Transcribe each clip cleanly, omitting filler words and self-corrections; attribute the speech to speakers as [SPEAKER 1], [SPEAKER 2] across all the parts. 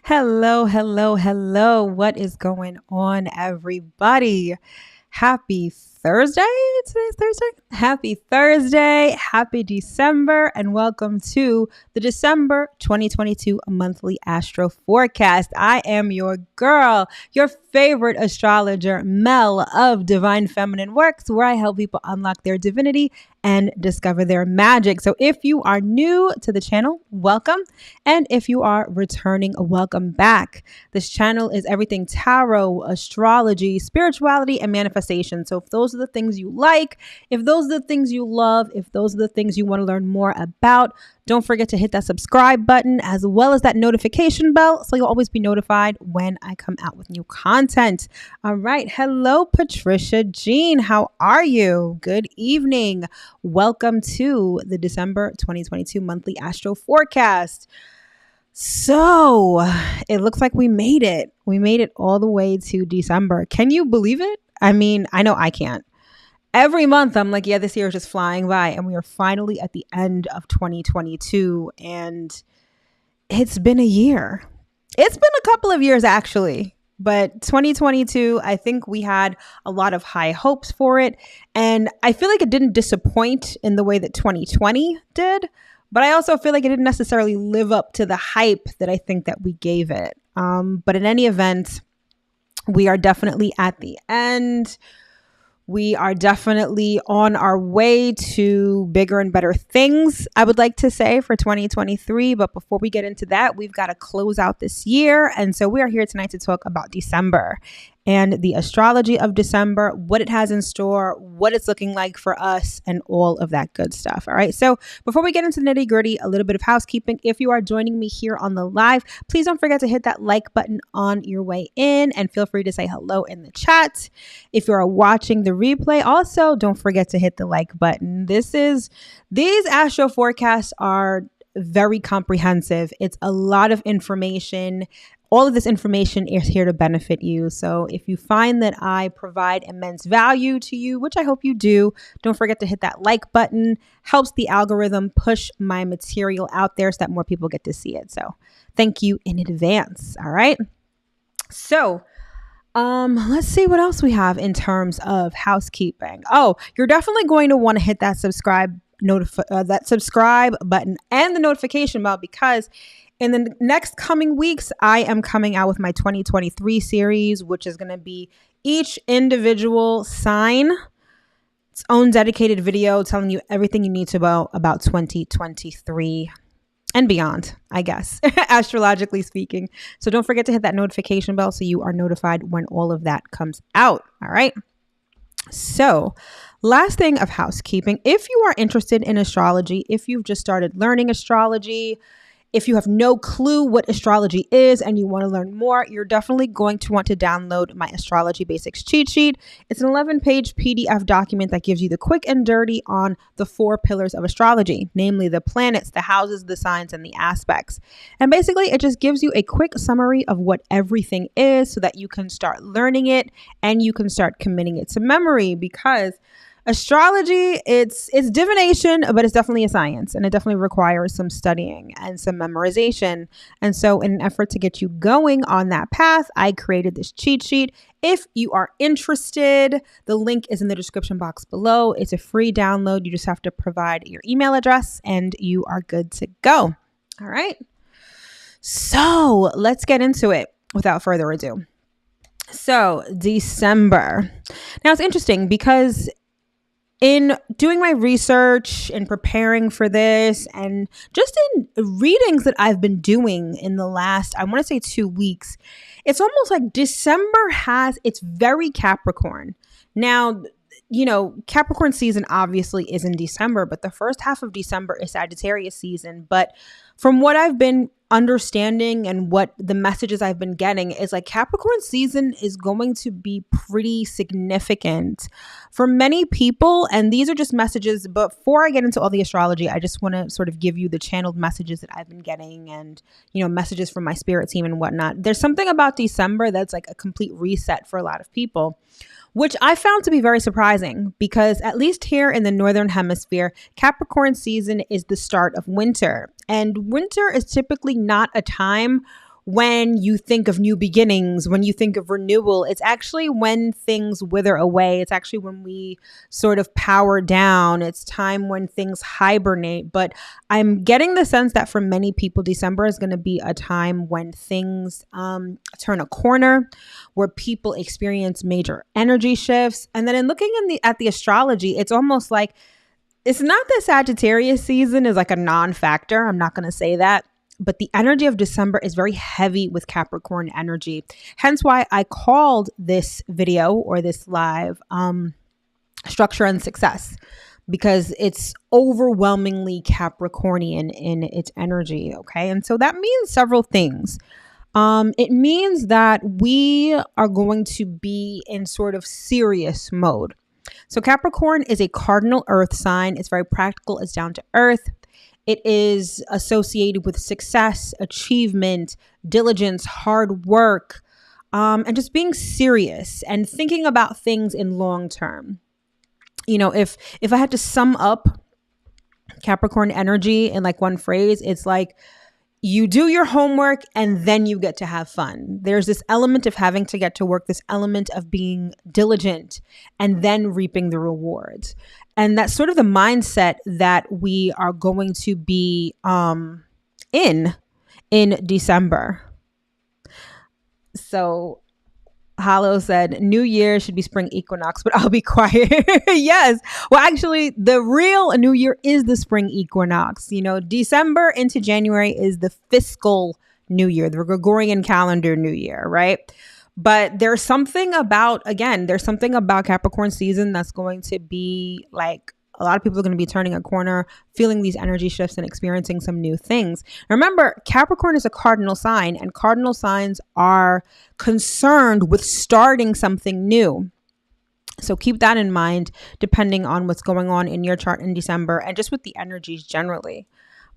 [SPEAKER 1] Hello, hello, hello. What is going on, everybody? Happy Thursday. Today's Thursday. Happy Thursday. Happy December. And welcome to the December 2022 monthly Astro forecast. I am your girl, your favorite astrologer, Mel of Divine Feminine Works, where I help people unlock their divinity and discover their magic. So if you are new to the channel, welcome. And if you are returning, welcome back. This channel is everything tarot, astrology, spirituality, and manifestation. So if those are the things you like, if those are the things you love, if those are the things you want to learn more about, don't forget to hit that subscribe button as well as that notification bell so you'll always be notified when I come out with new content. All right. Hello, Patricia Jean. How are you? Good evening. Welcome to the December 2022 monthly Astro forecast. So it looks like we made it. We made it all the way to December. Can you believe it? I mean, I know I can't. Every month I'm like, yeah, this year is just flying by, and we are finally at the end of 2022, and it's been a year. It's been a couple of years actually, but 2022, I think we had a lot of high hopes for it, and I feel like it didn't disappoint in the way that 2020 did, but I also feel like it didn't necessarily live up to the hype that I think that we gave it. But in any event, we are definitely at the end. We are definitely on our way to bigger and better things, I would like to say, for 2023. But before we get into that, we've got to close out this year. And so we are here tonight to talk about December and the astrology of December, what it has in store, what it's looking like for us, and all of that good stuff. All right. So before we get into the nitty gritty, a little bit of housekeeping. If you are joining me here on the live, please don't forget to hit that like button on your way in, and feel free to say hello in the chat. If you are watching the replay, also don't forget to hit the like button. These Astro forecasts are very comprehensive. It's a lot of information. All of this information is here to benefit you. So if you find that I provide immense value to you, which I hope you do, don't forget to hit that like button. Helps the algorithm push my material out there so that more people get to see it. So thank you in advance. All right. So let's see what else we have in terms of housekeeping. Oh, you're definitely going to want to hit that subscribe button and the notification bell, because in the next coming weeks, I am coming out with my 2023 series, which is going to be each individual sign, its own dedicated video telling you everything you need to know about 2023 and beyond, I guess, astrologically speaking. So don't forget to hit that notification bell so you are notified when all of that comes out. All right. So last thing of housekeeping, if you are interested in astrology, if you've just started learning astrology, if you have no clue what astrology is and you want to learn more, you're definitely going to want to download my Astrology Basics cheat sheet. It's an 11-page PDF document that gives you the quick and dirty on the 4 pillars of astrology, namely the planets, the houses, the signs, and the aspects. And basically, it just gives you a quick summary of what everything is so that you can start learning it and you can start committing it to memory, because astrology, it's divination, but it's definitely a science, and it definitely requires some studying and some memorization. And so in an effort to get you going on that path, I created this cheat sheet. If you are interested, the link is in the description box below. It's a free download. You just have to provide your email address and you are good to go. All right. So let's get into it without further ado. So December. Now it's interesting because in doing my research and preparing for this, and just in readings that I've been doing in the last, I want to say 2 weeks, it's almost like December it's very Capricorn. Now, you know, Capricorn season obviously is in December, but the first half of December is Sagittarius season. But from what I've been understanding and what the messages I've been getting is like Capricorn season is going to be pretty significant for many people. And these are just messages. But before I get into all the astrology, I just want to sort of give you the channeled messages that I've been getting and, you know, messages from my spirit team and whatnot. There's something about December that's like a complete reset for a lot of people. which I found to be very surprising because at least here in the Northern Hemisphere, Capricorn season is the start of winter. And winter is typically not a time when you think of new beginnings, when you think of renewal. It's actually when things wither away. It's actually when we sort of power down. It's time when things hibernate. But I'm getting the sense that for many people, December is going to be a time when things turn a corner, where people experience major energy shifts. And then in looking at the astrology, it's almost like it's not that Sagittarius season is like a non-factor. I'm not going to say that. But the energy of December is very heavy with Capricorn energy. Hence why I called this video or this live Structure and Success, because it's overwhelmingly Capricornian in its energy. Okay. And so that means several things. It means that we are going to be in sort of serious mode. So Capricorn is a cardinal earth sign. It's very practical. It's down to earth. It is associated with success, achievement, diligence, hard work, and just being serious and thinking about things in long term. You know, if I had to sum up Capricorn energy in like one phrase, it's like you do your homework and then you get to have fun. There's this element of having to get to work, this element of being diligent and then reaping the rewards. And that's sort of the mindset that we are going to be in December. So Hollow said, New Year should be spring equinox, but I'll be quiet. Yes. Well, actually, the real New Year is the spring equinox. You know, December into January is the fiscal New Year, the Gregorian calendar New Year, right? But there's something about Capricorn season that's going to be like, a lot of people are going to be turning a corner, feeling these energy shifts and experiencing some new things. Remember, Capricorn is a cardinal sign, and cardinal signs are concerned with starting something new. So keep that in mind, depending on what's going on in your chart in December and just with the energies generally.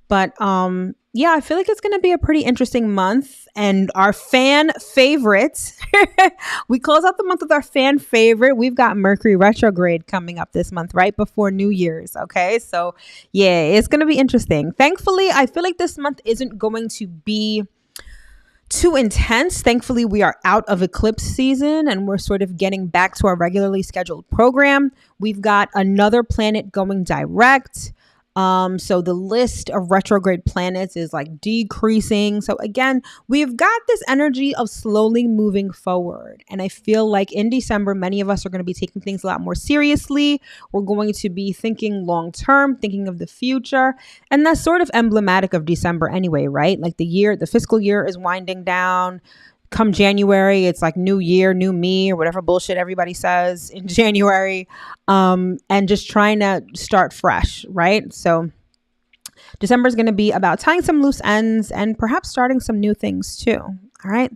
[SPEAKER 1] But yeah, I feel like it's going to be a pretty interesting month. And our fan favorites, we close out the month with our fan favorite. We've got Mercury retrograde coming up this month, right before New Year's. Okay, so yeah, it's going to be interesting. Thankfully, I feel like this month isn't going to be too intense. Thankfully, we are out of eclipse season and we're sort of getting back to our regularly scheduled program. We've got another planet going direct. So the list of retrograde planets is like decreasing. So again, we've got this energy of slowly moving forward. And I feel like in December, many of us are going to be taking things a lot more seriously. We're going to be thinking long term, thinking of the future. And that's sort of emblematic of December anyway, right? Like the fiscal year is winding down. Come January, it's like new year, new me, or whatever bullshit everybody says in January, and just trying to start fresh, right? So December is going to be about tying some loose ends and perhaps starting some new things too. All right.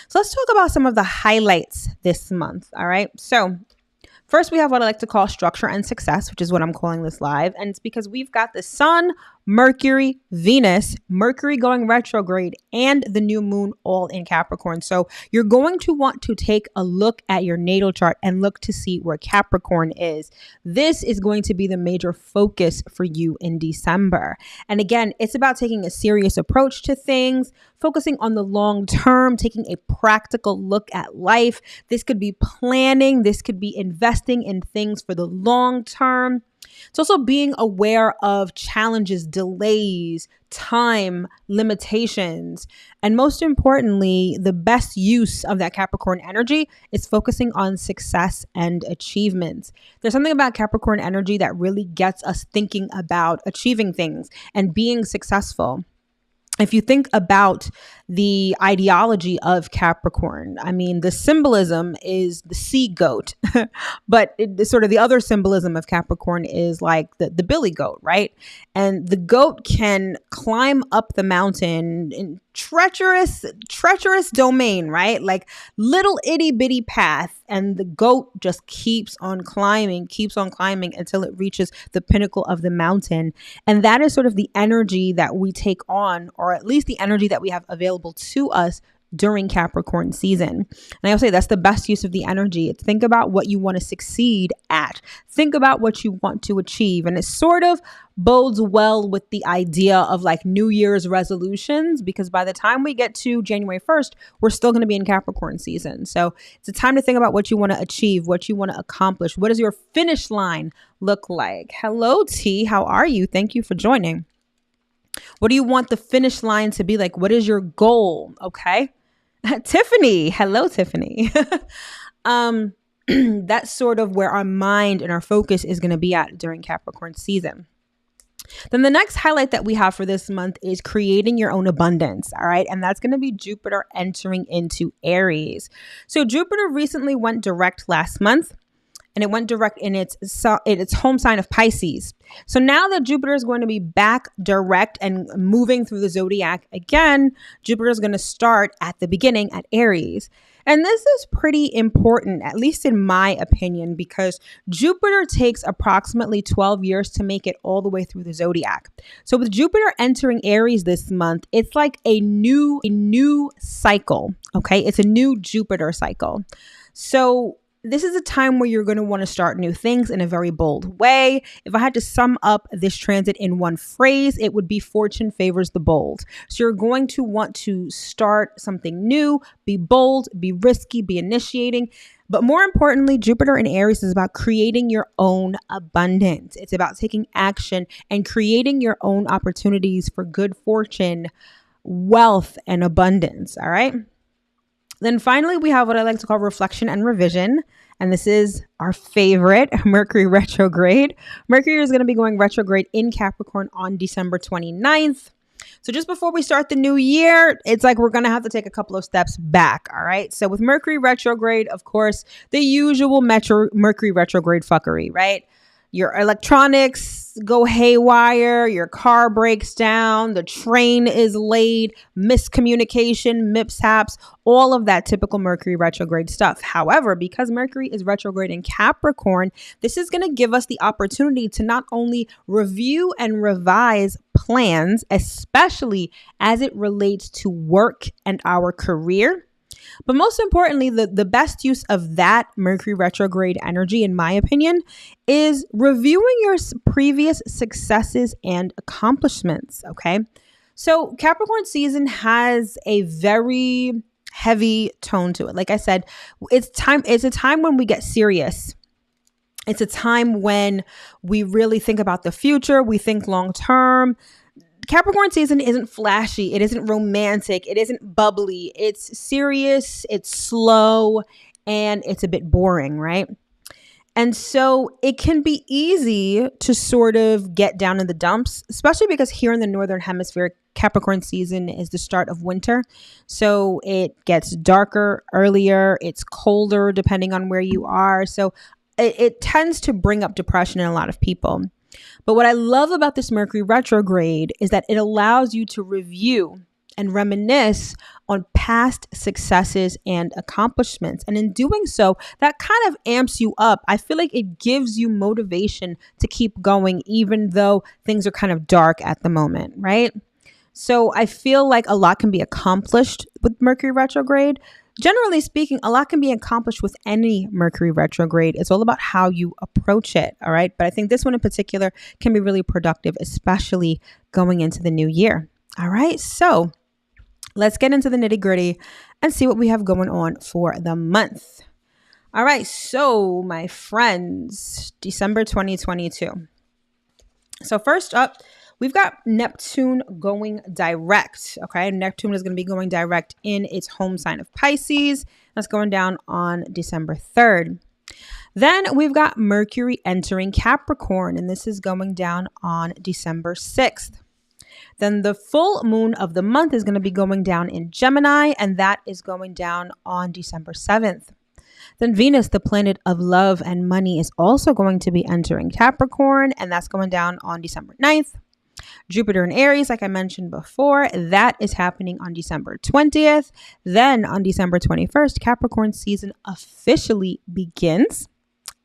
[SPEAKER 1] So let's talk about some of the highlights this month. All right. So first, we have what I like to call structure and success, which is what I'm calling this live. And it's because we've got the Sun, Mercury, Venus, Mercury going retrograde, and the new moon all in Capricorn. So you're going to want to take a look at your natal chart and look to see where Capricorn is. This is going to be the major focus for you in December. And again, it's about taking a serious approach to things, focusing on the long term, taking a practical look at life. This could be planning. This could be investing in things for the long term. It's also being aware of challenges, delays, time, limitations, and most importantly, the best use of that Capricorn energy is focusing on success and achievements. There's something about Capricorn energy that really gets us thinking about achieving things and being successful. If you think about the ideology of Capricorn, I mean, the symbolism is the sea goat, but sort of the other symbolism of Capricorn is like the billy goat, right? And the goat can climb up the mountain in treacherous domain, right? Like little itty bitty path. And the goat just keeps on climbing until it reaches the pinnacle of the mountain. And that is sort of the energy that we take on, or at least the energy that we have available to us during Capricorn season. And I'll say that's the best use of the energy. Think about what you want to succeed at. Think about what you want to achieve. And it sort of bodes well with the idea of like New Year's resolutions, because by the time we get to January 1st, we're still going to be in Capricorn season. So it's a time to think about what you want to achieve, what you want to accomplish. What does your finish line look like? Hello, T. How are you? Thank you for joining. What do you want the finish line to be like? What is your goal? Okay. Tiffany. Hello, Tiffany. That's sort of where our mind and our focus is going to be at during Capricorn season. Then the next highlight that we have for this month is creating your own abundance. All right. And that's going to be Jupiter entering into Aries. So Jupiter recently went direct last month, and it went direct in its home sign of Pisces. So now that Jupiter is going to be back direct and moving through the zodiac again, Jupiter is going to start at the beginning at Aries. And this is pretty important, at least in my opinion, because Jupiter takes approximately 12 years to make it all the way through the zodiac. So with Jupiter entering Aries this month, it's like a new cycle. Okay. It's a new Jupiter cycle. So this is a time where you're going to want to start new things in a very bold way. If I had to sum up this transit in one phrase, it would be fortune favors the bold. So you're going to want to start something new, be bold, be risky, be initiating. But more importantly, Jupiter in Aries is about creating your own abundance. It's about taking action and creating your own opportunities for good fortune, wealth, and abundance. All right. Then finally, we have what I like to call reflection and revision. And this is our favorite, Mercury retrograde. Mercury is going to be going retrograde in Capricorn on December 29th. So just before we start the new year, it's like we're going to have to take a couple of steps back. All right. So with Mercury retrograde, of course, the usual Mercury retrograde fuckery, right? Your electronics go haywire, your car breaks down, the train is late, miscommunication, mishaps, all of that typical Mercury retrograde stuff. However, because Mercury is retrograde in Capricorn, this is going to give us the opportunity to not only review and revise plans, especially as it relates to work and our career. But most importantly, the best use of that Mercury retrograde energy, in my opinion, is reviewing your previous successes and accomplishments. Okay. So Capricorn season has a very heavy tone to it. Like I said, it's a time when we get serious. It's a time when we really think about the future. We think long term. Capricorn season isn't flashy. It isn't romantic. It isn't bubbly. It's serious. It's slow, and it's a bit boring, right? And so it can be easy to sort of get down in the dumps, especially because here in the Northern Hemisphere, Capricorn season is the start of winter. So it gets darker earlier. It's colder depending on where you are. So it tends to bring up depression in a lot of people. But what I love about this Mercury retrograde is that it allows you to review and reminisce on past successes and accomplishments. And in doing so, that kind of amps you up. I feel like it gives you motivation to keep going, even though things are kind of dark at the moment, right? So I feel like a lot can be accomplished with Mercury retrograde. Generally speaking, a lot can be accomplished with any Mercury retrograde. It's all about how you approach it. All right. But I think this one in particular can be really productive, especially going into the new year. All right. So let's get into the nitty gritty and see what we have going on for the month. All right. So my friends, December 2022. So first up, we've got Neptune going direct. Okay. Neptune is going to be going direct in its home sign of Pisces. That's going down on December 3rd. Then we've got Mercury entering Capricorn, and this is going down on December 6th. Then the full moon of the month is going to be going down in Gemini, and that is going down on December 7th. Then Venus, the planet of love and money, is also going to be entering Capricorn, and that's going down on December 9th. Jupiter in Aries, like I mentioned before, that is happening on December 20th. Then on December 21st, Capricorn season officially begins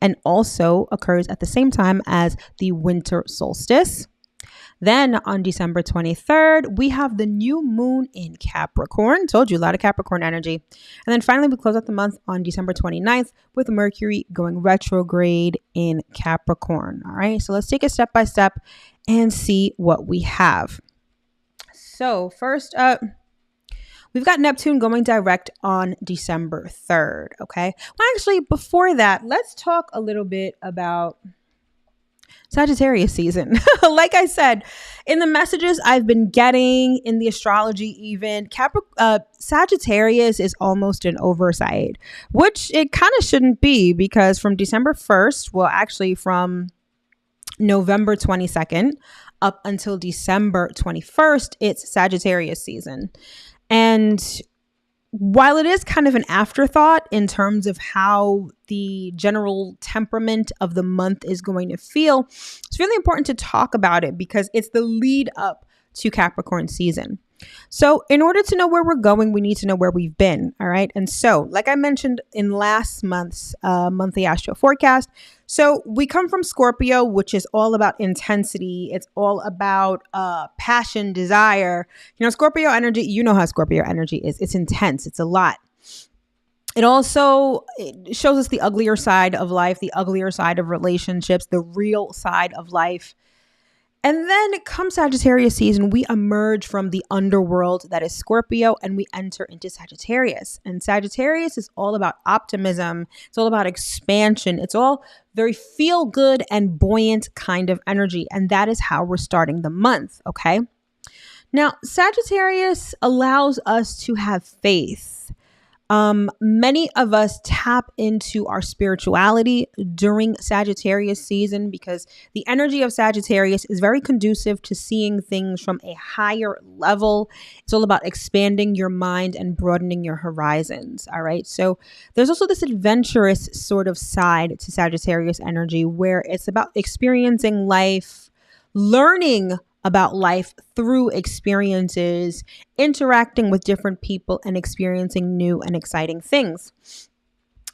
[SPEAKER 1] and also occurs at the same time as the winter solstice. Then on December 23rd, we have the new moon in Capricorn. Told you, a lot of Capricorn energy. And then finally, we close out the month on December 29th with Mercury going retrograde in Capricorn. All right, so let's take it step by step and see what we have. So first up, we've got Neptune going direct on December 3rd, okay? Well, actually, before that, let's talk a little bit about Sagittarius season. Like I said, in the messages I've been getting in the astrology even, Sagittarius is almost an oversight, which it kind of shouldn't be, because from December 1st, well, actually from November 22nd up until December 21st, it's Sagittarius season. And while it is kind of an afterthought in terms of how the general temperament of the month is going to feel, it's really important to talk about it because it's the lead up to Capricorn season. So in order to know where we're going, we need to know where we've been. All right. And so, like I mentioned in last month's monthly Astro forecast, so we come from Scorpio, which is all about intensity. It's all about passion, desire. You know, Scorpio energy, you know how Scorpio energy is. It's intense. It's a lot. It also shows us the uglier side of life, the uglier side of relationships, the real side of life. And then come Sagittarius season, we emerge from the underworld that is Scorpio and we enter into Sagittarius. And Sagittarius is all about optimism. It's all about expansion. It's all very feel good and buoyant kind of energy. And that is how we're starting the month. Okay. Now, Sagittarius allows us to have faith. Many of us tap into our spirituality during Sagittarius season because the energy of Sagittarius is very conducive to seeing things from a higher level. It's all about expanding your mind and broadening your horizons. All right. So there's also this adventurous sort of side to Sagittarius energy where it's about experiencing life, learning about life through experiences, interacting with different people and experiencing new and exciting things.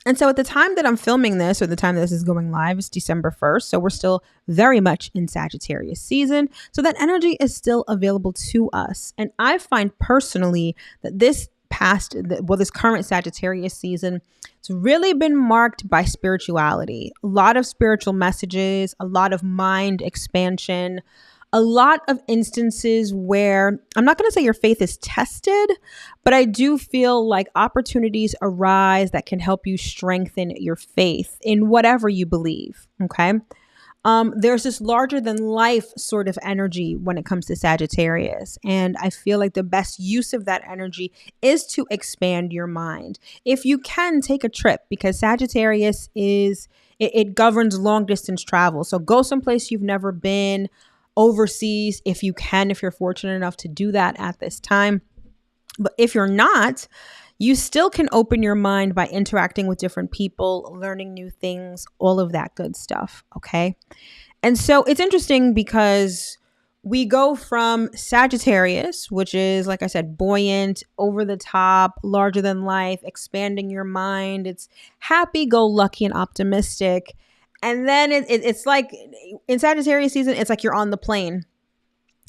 [SPEAKER 1] And so at the time that I'm filming this, or the time that this is going live, is December 1st. So we're still very much in Sagittarius season. So that energy is still available to us. And I find personally that this current Sagittarius season, it's really been marked by spirituality, a lot of spiritual messages, a lot of mind expansion, a lot of instances where I'm not going to say your faith is tested, but I do feel like opportunities arise that can help you strengthen your faith in whatever you believe. Okay. There's this larger than life sort of energy when it comes to Sagittarius. And I feel like the best use of that energy is to expand your mind. If you can, take a trip, because Sagittarius it governs long distance travel. So go someplace you've never been, overseas, if you can, if you're fortunate enough to do that at this time. But if you're not, you still can open your mind by interacting with different people, learning new things, all of that good stuff. Okay. And so it's interesting because we go from Sagittarius, which is, like I said, buoyant, over the top, larger than life, expanding your mind. It's happy-go-lucky and optimistic. And then it's like in Sagittarius season, it's like you're on the plane.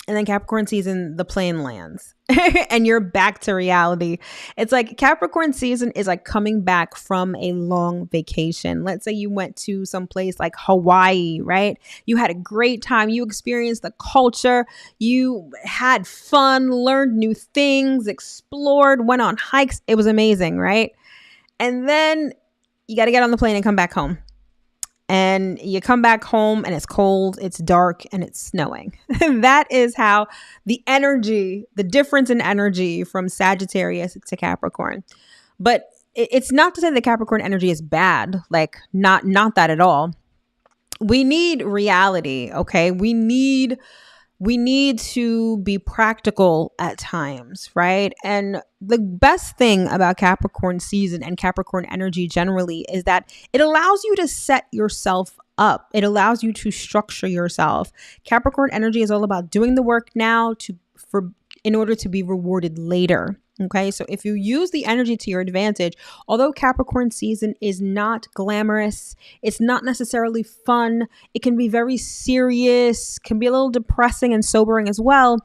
[SPEAKER 1] And then Capricorn season, the plane lands and you're back to reality. It's like Capricorn season is like coming back from a long vacation. Let's say you went to some place like Hawaii, right? You had a great time. You experienced the culture. You had fun, learned new things, explored, went on hikes. It was amazing, right? And then you got to get on the plane and come back home. And you come back home and it's cold, it's dark, and it's snowing. That is how the difference in energy from Sagittarius to Capricorn. But it's not to say that Capricorn energy is bad, like not that at all. We need reality, okay? We need to be practical at times, right? And the best thing about Capricorn season and Capricorn energy generally is that it allows you to set yourself up. It allows you to structure yourself. Capricorn energy is all about doing the work now in order to be rewarded later. Okay, so if you use the energy to your advantage, although Capricorn season is not glamorous, it's not necessarily fun, it can be very serious, can be a little depressing and sobering as well.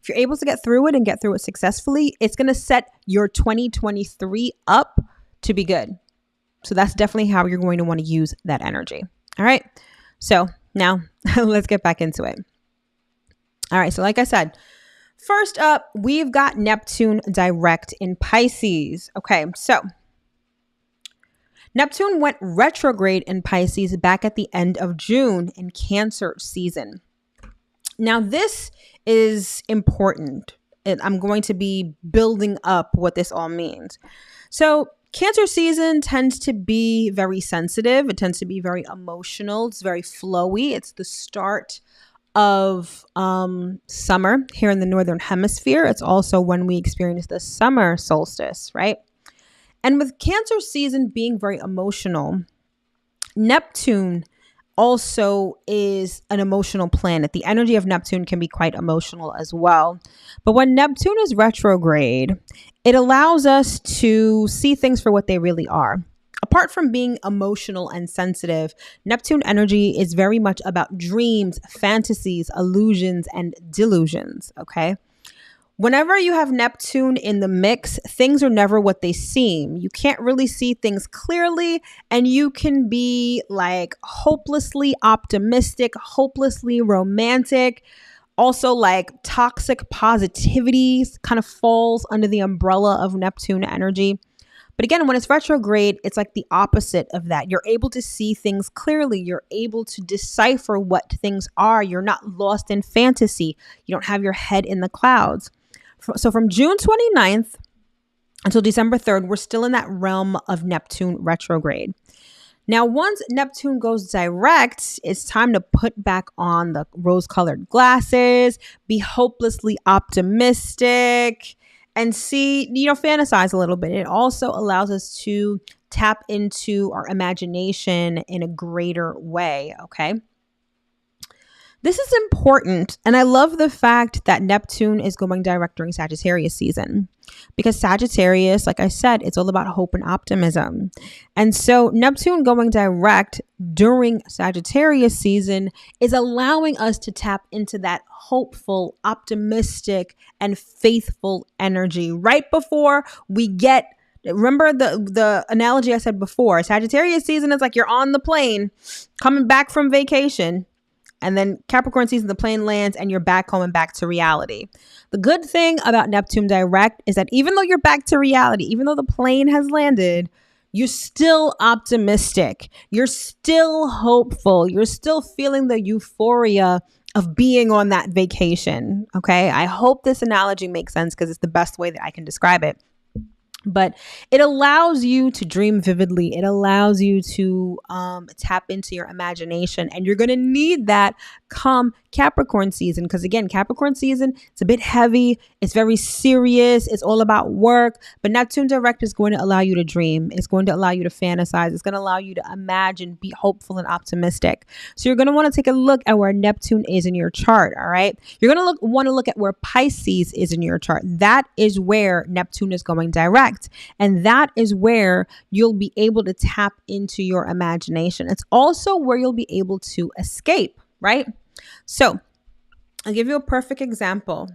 [SPEAKER 1] If you're able to get through it and get through it successfully, it's going to set your 2023 up to be good. So that's definitely how you're going to want to use that energy. All right, so now let's get back into it. All right, so like I said, first up, we've got Neptune direct in Pisces. Okay, so Neptune went retrograde in Pisces back at the end of June in Cancer season. Now, this is important. I'm going to be building up what this all means. So Cancer season tends to be very sensitive. It tends to be very emotional. It's very flowy. It's the start of summer here in the Northern Hemisphere. It's also when we experience the summer solstice, right? And with Cancer season being very emotional, Neptune also is an emotional planet. The energy of Neptune can be quite emotional as well. But when Neptune is retrograde, it allows us to see things for what they really are. Apart from being emotional and sensitive, Neptune energy is very much about dreams, fantasies, illusions, and delusions, okay? Whenever you have Neptune in the mix, things are never what they seem. You can't really see things clearly, and you can be like hopelessly optimistic, hopelessly romantic. Also, like toxic positivity kind of falls under the umbrella of Neptune energy. But again, when it's retrograde, it's like the opposite of that. You're able to see things clearly. You're able to decipher what things are. You're not lost in fantasy. You don't have your head in the clouds. So from June 29th until December 3rd, we're still in that realm of Neptune retrograde. Now, once Neptune goes direct, it's time to put back on the rose-colored glasses, be hopelessly optimistic, and see, fantasize a little bit. It also allows us to tap into our imagination in a greater way, okay? This is important, and I love the fact that Neptune is going direct during Sagittarius season, because Sagittarius, like I said, it's all about hope and optimism. And so Neptune going direct during Sagittarius season is allowing us to tap into that hopeful, optimistic, and faithful energy right before we get. Remember the analogy I said before, Sagittarius season is like you're on the plane coming back from vacation. And then Capricorn season, the plane lands and you're back home and back to reality. The good thing about Neptune direct is that even though you're back to reality, even though the plane has landed, you're still optimistic. You're still hopeful. You're still feeling the euphoria of being on that vacation. Okay. I hope this analogy makes sense because it's the best way that I can describe it. But it allows you to dream vividly. It allows you to tap into your imagination. And you're going to need that come Capricorn season. Because again, Capricorn season, it's a bit heavy. It's very serious. It's all about work. But Neptune direct is going to allow you to dream. It's going to allow you to fantasize. It's going to allow you to imagine, be hopeful and optimistic. So you're going to want to take a look at where Neptune is in your chart. All right. You're going to want to look at where Pisces is in your chart. That is where Neptune is going direct. And that is where you'll be able to tap into your imagination. It's also where you'll be able to escape, right? So I'll give you a perfect example.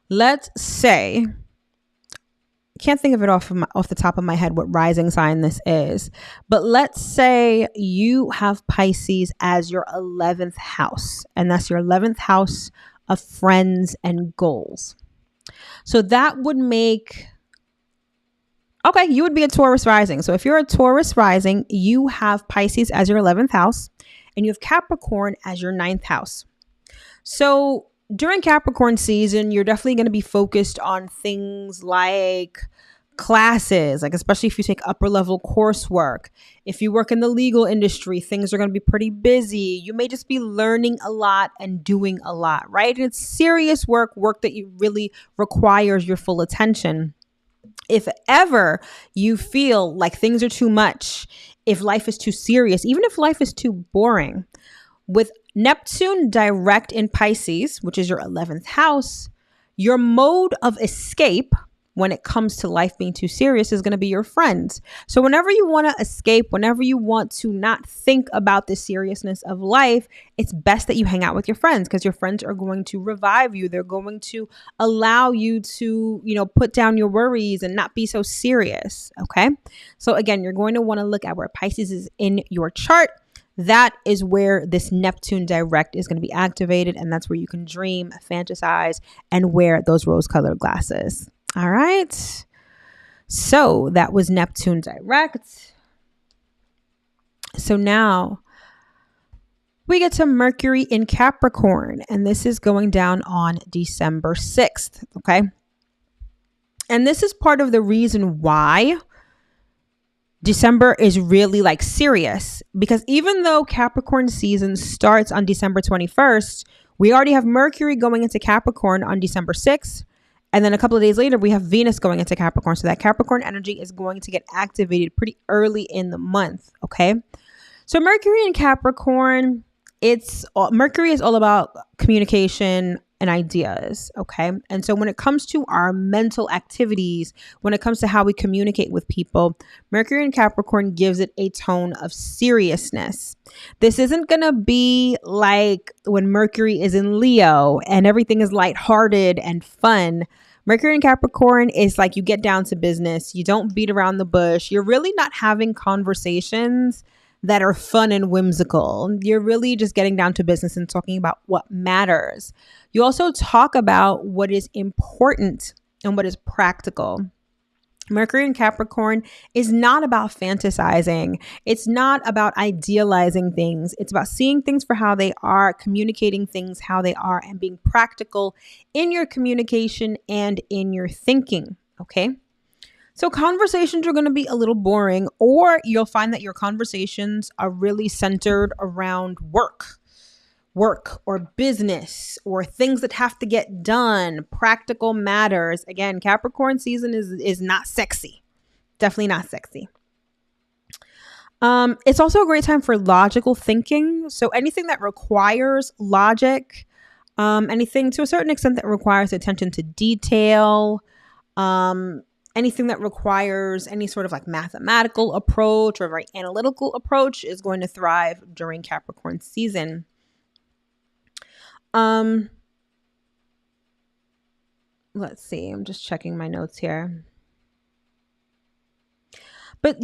[SPEAKER 1] Let's say, I can't think of it off the top of my head what rising sign this is, but let's say you have Pisces as your 11th house, and that's your 11th house of friends and goals. So that would make, okay, you would be a Taurus rising. So if you're a Taurus rising, you have Pisces as your 11th house and you have Capricorn as your 9th house. So during Capricorn season, you're definitely going to be focused on things like classes, like especially if you take upper level coursework. If you work in the legal industry, things are going to be pretty busy. You may just be learning a lot and doing a lot, right? And it's serious work that you really requires your full attention. If ever you feel like things are too much, if life is too serious, even if life is too boring, with Neptune direct in Pisces, which is your 11th house, your mode of escape when it comes to life being too serious is going to be your friends. So whenever you want to escape, whenever you want to not think about the seriousness of life, it's best that you hang out with your friends, because your friends are going to revive you. They're going to allow you to, put down your worries and not be so serious. Okay. So again, you're going to want to look at where Pisces is in your chart. That is where this Neptune direct is going to be activated. And that's where you can dream, fantasize, and wear those rose-colored glasses. All right. So that was Neptune direct. So now we get to Mercury in Capricorn, and this is going down on December 6th. Okay. And this is part of the reason why December is really serious, because even though Capricorn season starts on December 21st, we already have Mercury going into Capricorn on December 6th. And then a couple of days later, we have Venus going into Capricorn. So that Capricorn energy is going to get activated pretty early in the month. Okay. So Mercury in Capricorn, Mercury is all about communication and ideas. Okay. And so when it comes to our mental activities, when it comes to how we communicate with people, Mercury in Capricorn gives it a tone of seriousness. This isn't going to be like when Mercury is in Leo and everything is lighthearted and fun. Mercury in Capricorn is like you get down to business. You don't beat around the bush. You're really not having conversations that are fun and whimsical. You're really just getting down to business and talking about what matters. You also talk about what is important and what is practical. Mercury in Capricorn is not about fantasizing. It's not about idealizing things. It's about seeing things for how they are, communicating things how they are, and being practical in your communication and in your thinking. Okay. So conversations are going to be a little boring, or you'll find that your conversations are really centered around work or business or things that have to get done, practical matters. Again, Capricorn season is not sexy. Definitely not sexy. It's also a great time for logical thinking. So anything that requires logic, anything to a certain extent that requires attention to detail, anything that requires any sort of mathematical approach or very analytical approach is going to thrive during Capricorn season. Let's see. I'm just checking my notes here. But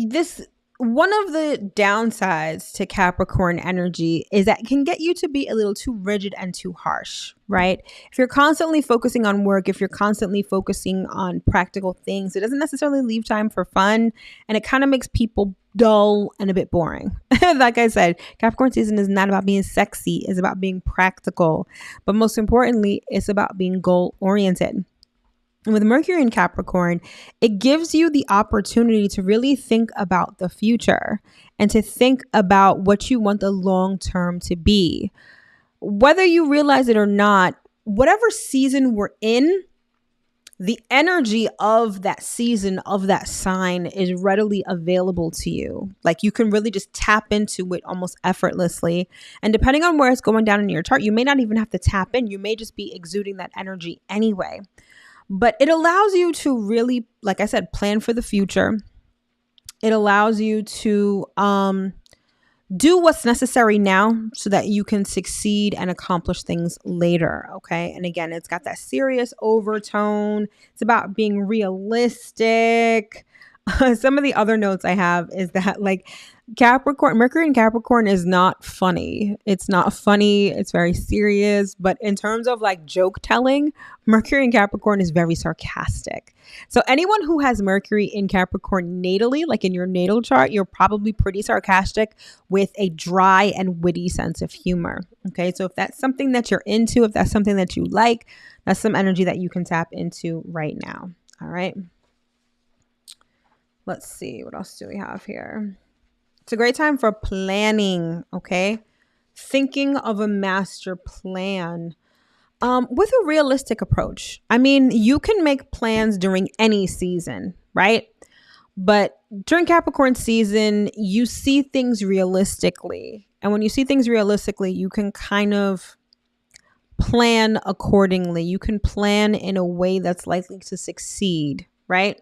[SPEAKER 1] one of the downsides to Capricorn energy is that it can get you to be a little too rigid and too harsh, right? If you're constantly focusing on work, if you're constantly focusing on practical things, it doesn't necessarily leave time for fun, and it kind of makes people dull and a bit boring. Like I said, Capricorn season is not about being sexy, it's about being practical, but most importantly, it's about being goal-oriented. And with Mercury in Capricorn, it gives you the opportunity to really think about the future and to think about what you want the long term to be. Whether you realize it or not, whatever season we're in, the energy of that season, of that sign is readily available to you. You can really just tap into it almost effortlessly. And depending on where it's going down in your chart, you may not even have to tap in. You may just be exuding that energy anyway. But it allows you to really, like I said, plan for the future. It allows you to do what's necessary now so that you can succeed and accomplish things later. Okay. And again, it's got that serious overtone. It's about being realistic. Some of the other notes I have is that Mercury in Capricorn is not funny. It's not funny. It's very serious. But in terms of joke telling, Mercury in Capricorn is very sarcastic. So anyone who has Mercury in Capricorn natally, in your natal chart, you're probably pretty sarcastic with a dry and witty sense of humor. Okay. So if that's something that you're into, if that's something that you like, that's some energy that you can tap into right now. All right. Let's see. What else do we have here? It's a great time for planning, okay? Thinking of a master plan with a realistic approach. I mean, you can make plans during any season, right? But during Capricorn season, you see things realistically. And when you see things realistically, you can kind of plan accordingly. You can plan in a way that's likely to succeed, right?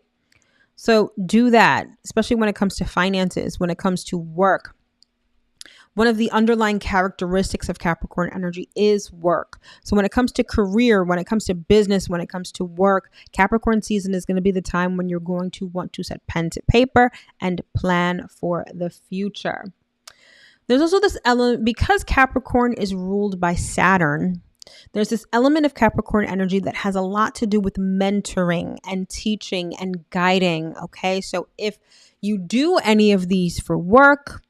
[SPEAKER 1] So do that, especially when it comes to finances, when it comes to work. One of the underlying characteristics of Capricorn energy is work. So when it comes to career, when it comes to business, when it comes to work, Capricorn season is going to be the time when you're going to want to set pen to paper and plan for the future. There's also this element, because Capricorn is ruled by Saturn, there's this element of Capricorn energy that has a lot to do with mentoring and teaching and guiding. Okay, so if you do any of these for work,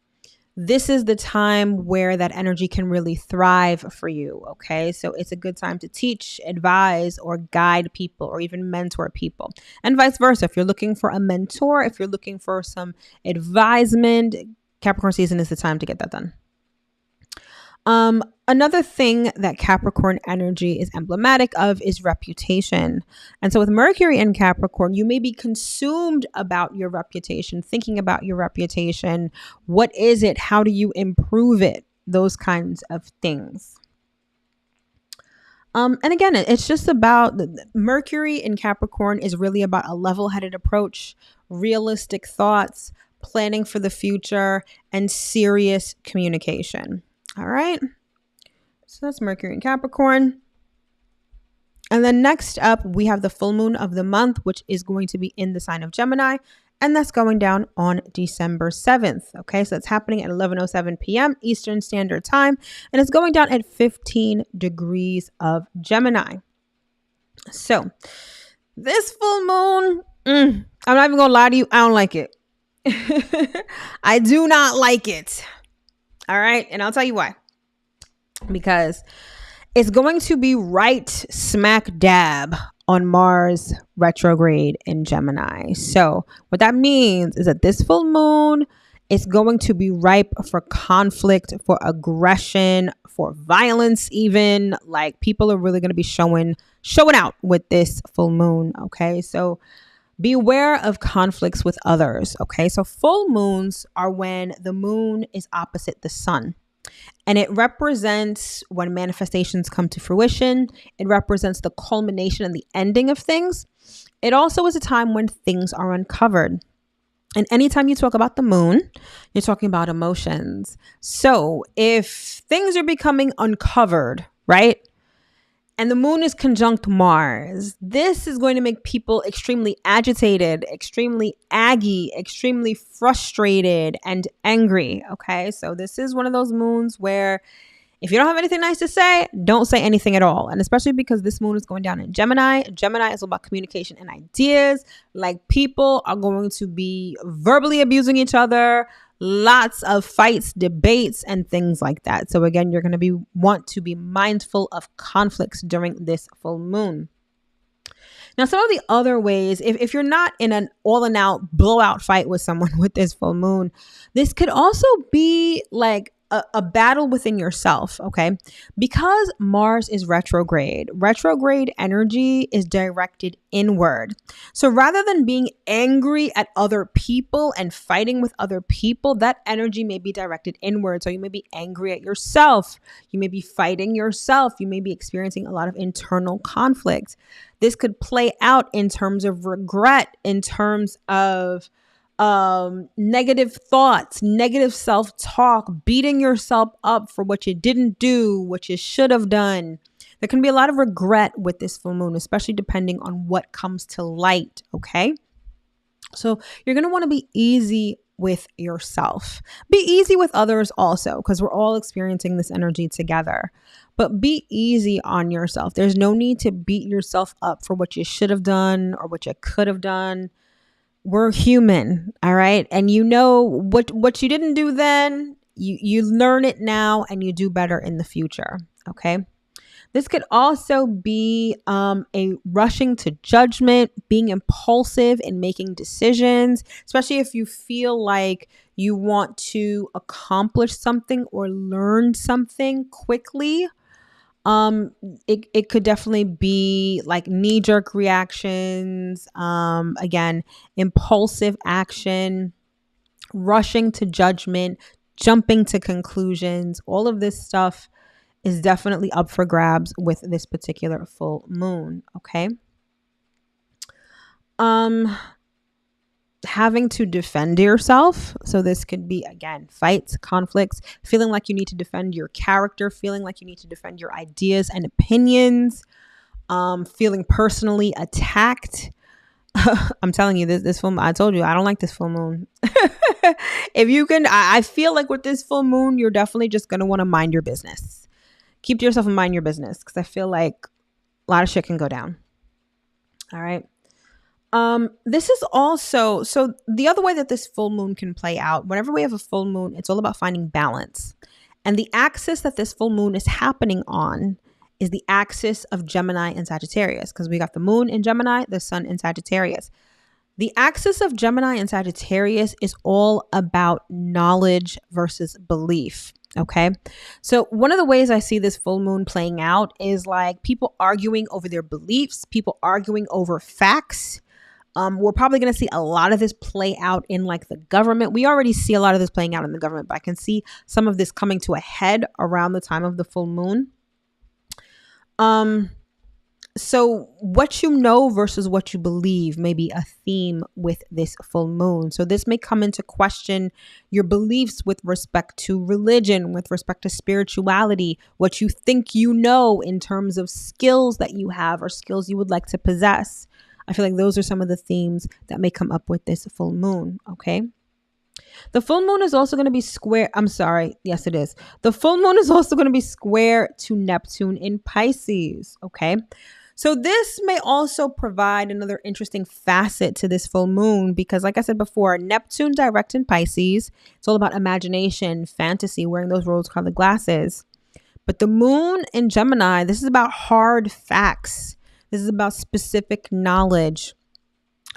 [SPEAKER 1] this is the time where that energy can really thrive for you. Okay, so it's a good time to teach, advise, or guide people, or even mentor people, and vice versa. If you're looking for a mentor, if you're looking for some advisement, Capricorn season is the time to get that done. Another thing that Capricorn energy is emblematic of is reputation. And so with Mercury in Capricorn, you may be consumed about your reputation, thinking about your reputation. What is it? How do you improve it? Those kinds of things. And again, it's just about Mercury in Capricorn is really about a level-headed approach, realistic thoughts, planning for the future, and serious communication. All right. So that's Mercury in Capricorn. And then next up, we have the full moon of the month, which is going to be in the sign of Gemini. And that's going down on December 7th. Okay, so it's happening at 11:07 p.m. Eastern Standard Time. And it's going down at 15 degrees of Gemini. So this full moon, I'm not even going to lie to you. I don't like it. I do not like it. All right. And I'll tell you why. Because it's going to be right smack dab on Mars retrograde in Gemini. So what that means is that this full moon is going to be ripe for conflict, for aggression, for violence even. Like people are really going to be showing out with this full moon. Okay. So beware of conflicts with others. Okay. So full moons are when the moon is opposite the sun. And it represents when manifestations come to fruition. It represents the culmination and the ending of things. It also is a time when things are uncovered. And anytime you talk about the moon, you're talking about emotions. So if things are becoming uncovered, right? And the moon is conjunct Mars, this is going to make people extremely agitated, extremely aggy, extremely frustrated and angry. Okay, so this is one of those moons where if you don't have anything nice to say, don't say anything at all. And especially because this moon is going down in Gemini. Gemini is all about communication and ideas. Like people are going to be verbally abusing each other. Lots of fights, debates, and things like that. So again, you're going to want to be mindful of conflicts during this full moon. Now, some of the other ways, if you're not in an all-in-out blowout fight with someone with this full moon, this could also be like a battle within yourself, okay? Because Mars is retrograde energy is directed inward. So rather than being angry at other people and fighting with other people, that energy may be directed inward. So you may be angry at yourself. You may be fighting yourself. You may be experiencing a lot of internal conflict. This could play out in terms of regret, in terms of negative thoughts, negative self-talk, beating yourself up for what you didn't do, what you should have done. There can be a lot of regret with this full moon, especially depending on what comes to light. Okay. So you're going to want to be easy with yourself. Be easy with others also, because we're all experiencing this energy together. But be easy on yourself. There's no need to beat yourself up for what you should have done or what you could have done. We're human, all right? And you know what you didn't do then, you learn it now and you do better in the future, okay? This could also be a rushing to judgment, being impulsive in making decisions, especially if you feel like you want to accomplish something or learn something quickly. It could definitely be like knee-jerk reactions, again, impulsive action, rushing to judgment, jumping to conclusions. All of this stuff is definitely up for grabs with this particular full moon, okay? Having to defend yourself. So this could be, again, fights, conflicts, feeling like you need to defend your character, feeling like you need to defend your ideas and opinions, feeling personally attacked. I'm telling you, this full moon, I told you, I don't like this full moon. If you can, I feel like with this full moon, you're definitely just going to want to mind your business. Keep to yourself and mind your business, because I feel like a lot of shit can go down. All right. This is also, so the other way that this full moon can play out, whenever we have a full moon, it's all about finding balance. And the axis that this full moon is happening on is the axis of Gemini and Sagittarius, because we got the moon in Gemini, the sun in Sagittarius. The axis of Gemini and Sagittarius is all about knowledge versus belief. Okay. So one of the ways I see this full moon playing out is like people arguing over their beliefs, people arguing over facts. We're probably going to see a lot of this play out in like the government. We already see a lot of this playing out in the government, but I can see some of this coming to a head around the time of the full moon. So what you know versus what you believe may be a theme with this full moon. So this may come into question your beliefs with respect to religion, with respect to spirituality, what you think you know in terms of skills that you have or skills you would like to possess. I feel like those are some of the themes that may come up with this full moon. Okay. The full moon is also going to be square. I'm sorry. Yes, it is. The full moon is also going to be square to Neptune in Pisces. Okay. So this may also provide another interesting facet to this full moon because, like I said before, Neptune direct in Pisces. It's all about imagination, fantasy, wearing those rose-colored glasses. But the moon in Gemini, this is about hard facts. This is about specific knowledge.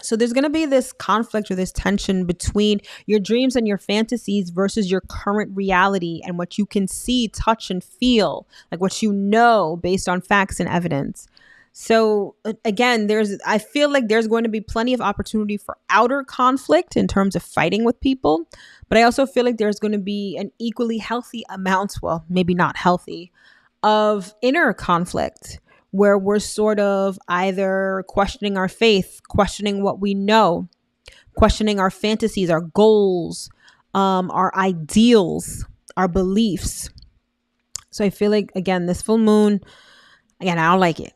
[SPEAKER 1] So there's going to be this conflict or this tension between your dreams and your fantasies versus your current reality and what you can see, touch, and feel, like what you know based on facts and evidence. So again, I feel like there's going to be plenty of opportunity for outer conflict in terms of fighting with people. But I also feel like there's going to be an equally healthy amount, well, maybe not healthy, of inner conflict where we're sort of either questioning our faith, questioning what we know, questioning our fantasies, our goals, our ideals, our beliefs. So I feel like, again, this full moon, again, I don't like it.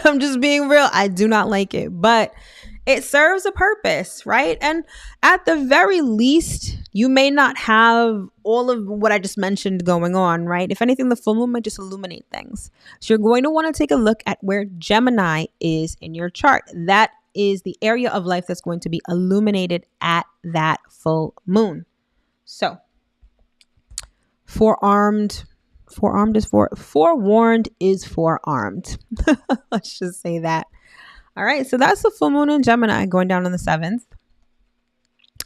[SPEAKER 1] I'm just being real. I do not like it, but it serves a purpose, right? And at the very least, you may not have all of what I just mentioned going on, right? If anything, the full moon might just illuminate things. So you're going to want to take a look at where Gemini is in your chart. That is the area of life that's going to be illuminated at that full moon. So forewarned is forearmed. Let's just say that. All right. So that's the full moon in Gemini going down on the 7th.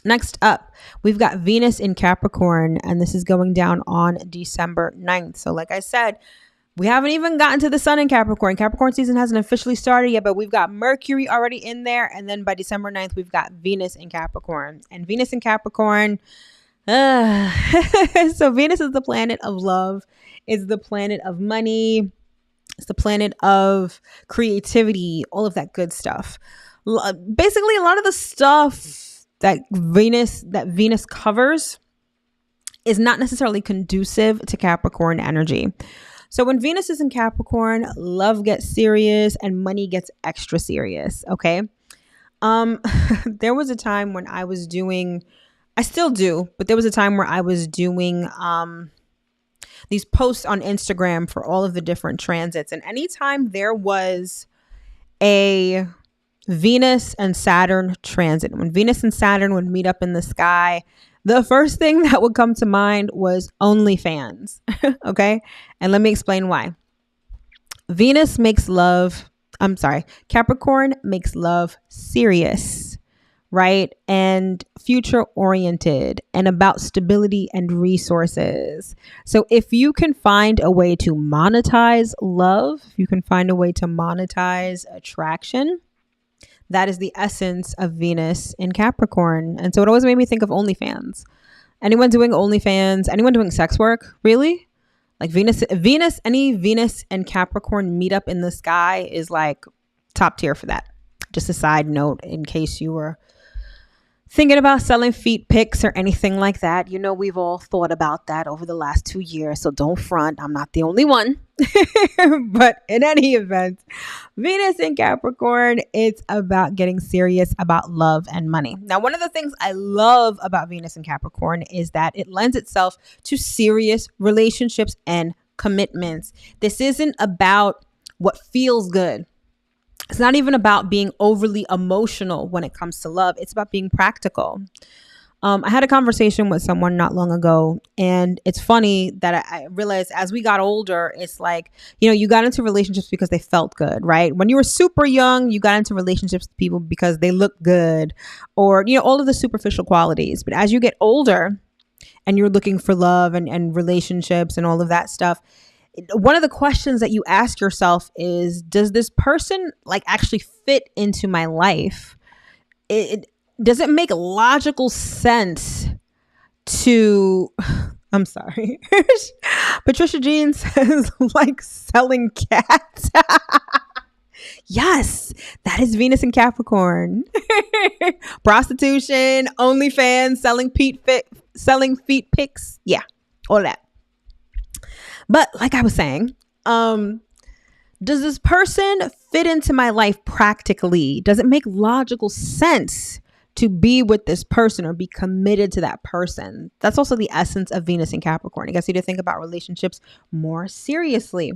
[SPEAKER 1] Next up, we've got Venus in Capricorn, and this is going down on December 9th. So like I said, we haven't even gotten to the sun in Capricorn. Capricorn season hasn't officially started yet, but we've got Mercury already in there. And then by December 9th, we've got Venus in Capricorn. And Venus in Capricorn, so Venus is the planet of love. It's the planet of money. It's the planet of creativity, all of that good stuff. Basically, a lot of the stuff that Venus covers is not necessarily conducive to Capricorn energy. So when Venus is in Capricorn, love gets serious and money gets extra serious. Okay. There was a time when I was doing, I still do, but there was a time where I was doing these posts on Instagram for all of the different transits. And anytime there was a Venus and Saturn transit, when Venus and Saturn would meet up in the sky, the first thing that would come to mind was OnlyFans. Okay. And let me explain why. Capricorn makes love serious, right? And future oriented and about stability and resources. So if you can find a way to monetize love, if you can find a way to monetize attraction, that is the essence of Venus in Capricorn. And so it always made me think of OnlyFans. Anyone doing OnlyFans? Anyone doing sex work? Really? Like any Venus and Capricorn meet up in the sky is like top tier for that. Just a side note in case you were thinking about selling feet pics or anything like that. You know, we've all thought about that over the last 2 years. So don't front. I'm not the only one. But in any event, Venus in Capricorn, it's about getting serious about love and money. Now, one of the things I love about Venus in Capricorn is that it lends itself to serious relationships and commitments. This isn't about what feels good. It's not even about being overly emotional when it comes to love. It's about being practical. I had a conversation with someone not long ago, and it's funny that I realized as we got older, it's like, you know, you got into relationships because they felt good, right? When you were super young, you got into relationships with people because they look good or, you know, all of the superficial qualities. But as you get older and you're looking for love and relationships and all of that stuff, one of the questions that you ask yourself is, does this person like actually fit into my life? Does it make logical sense to, I'm sorry, Patricia Jean says like selling cats. Yes, that is Venus in Capricorn. Prostitution, OnlyFans, selling feet pics. Yeah, all that. But like I was saying, does this person fit into my life practically? Does it make logical sense to be with this person or be committed to that person? That's also the essence of Venus in Capricorn. It gets you to think about relationships more seriously.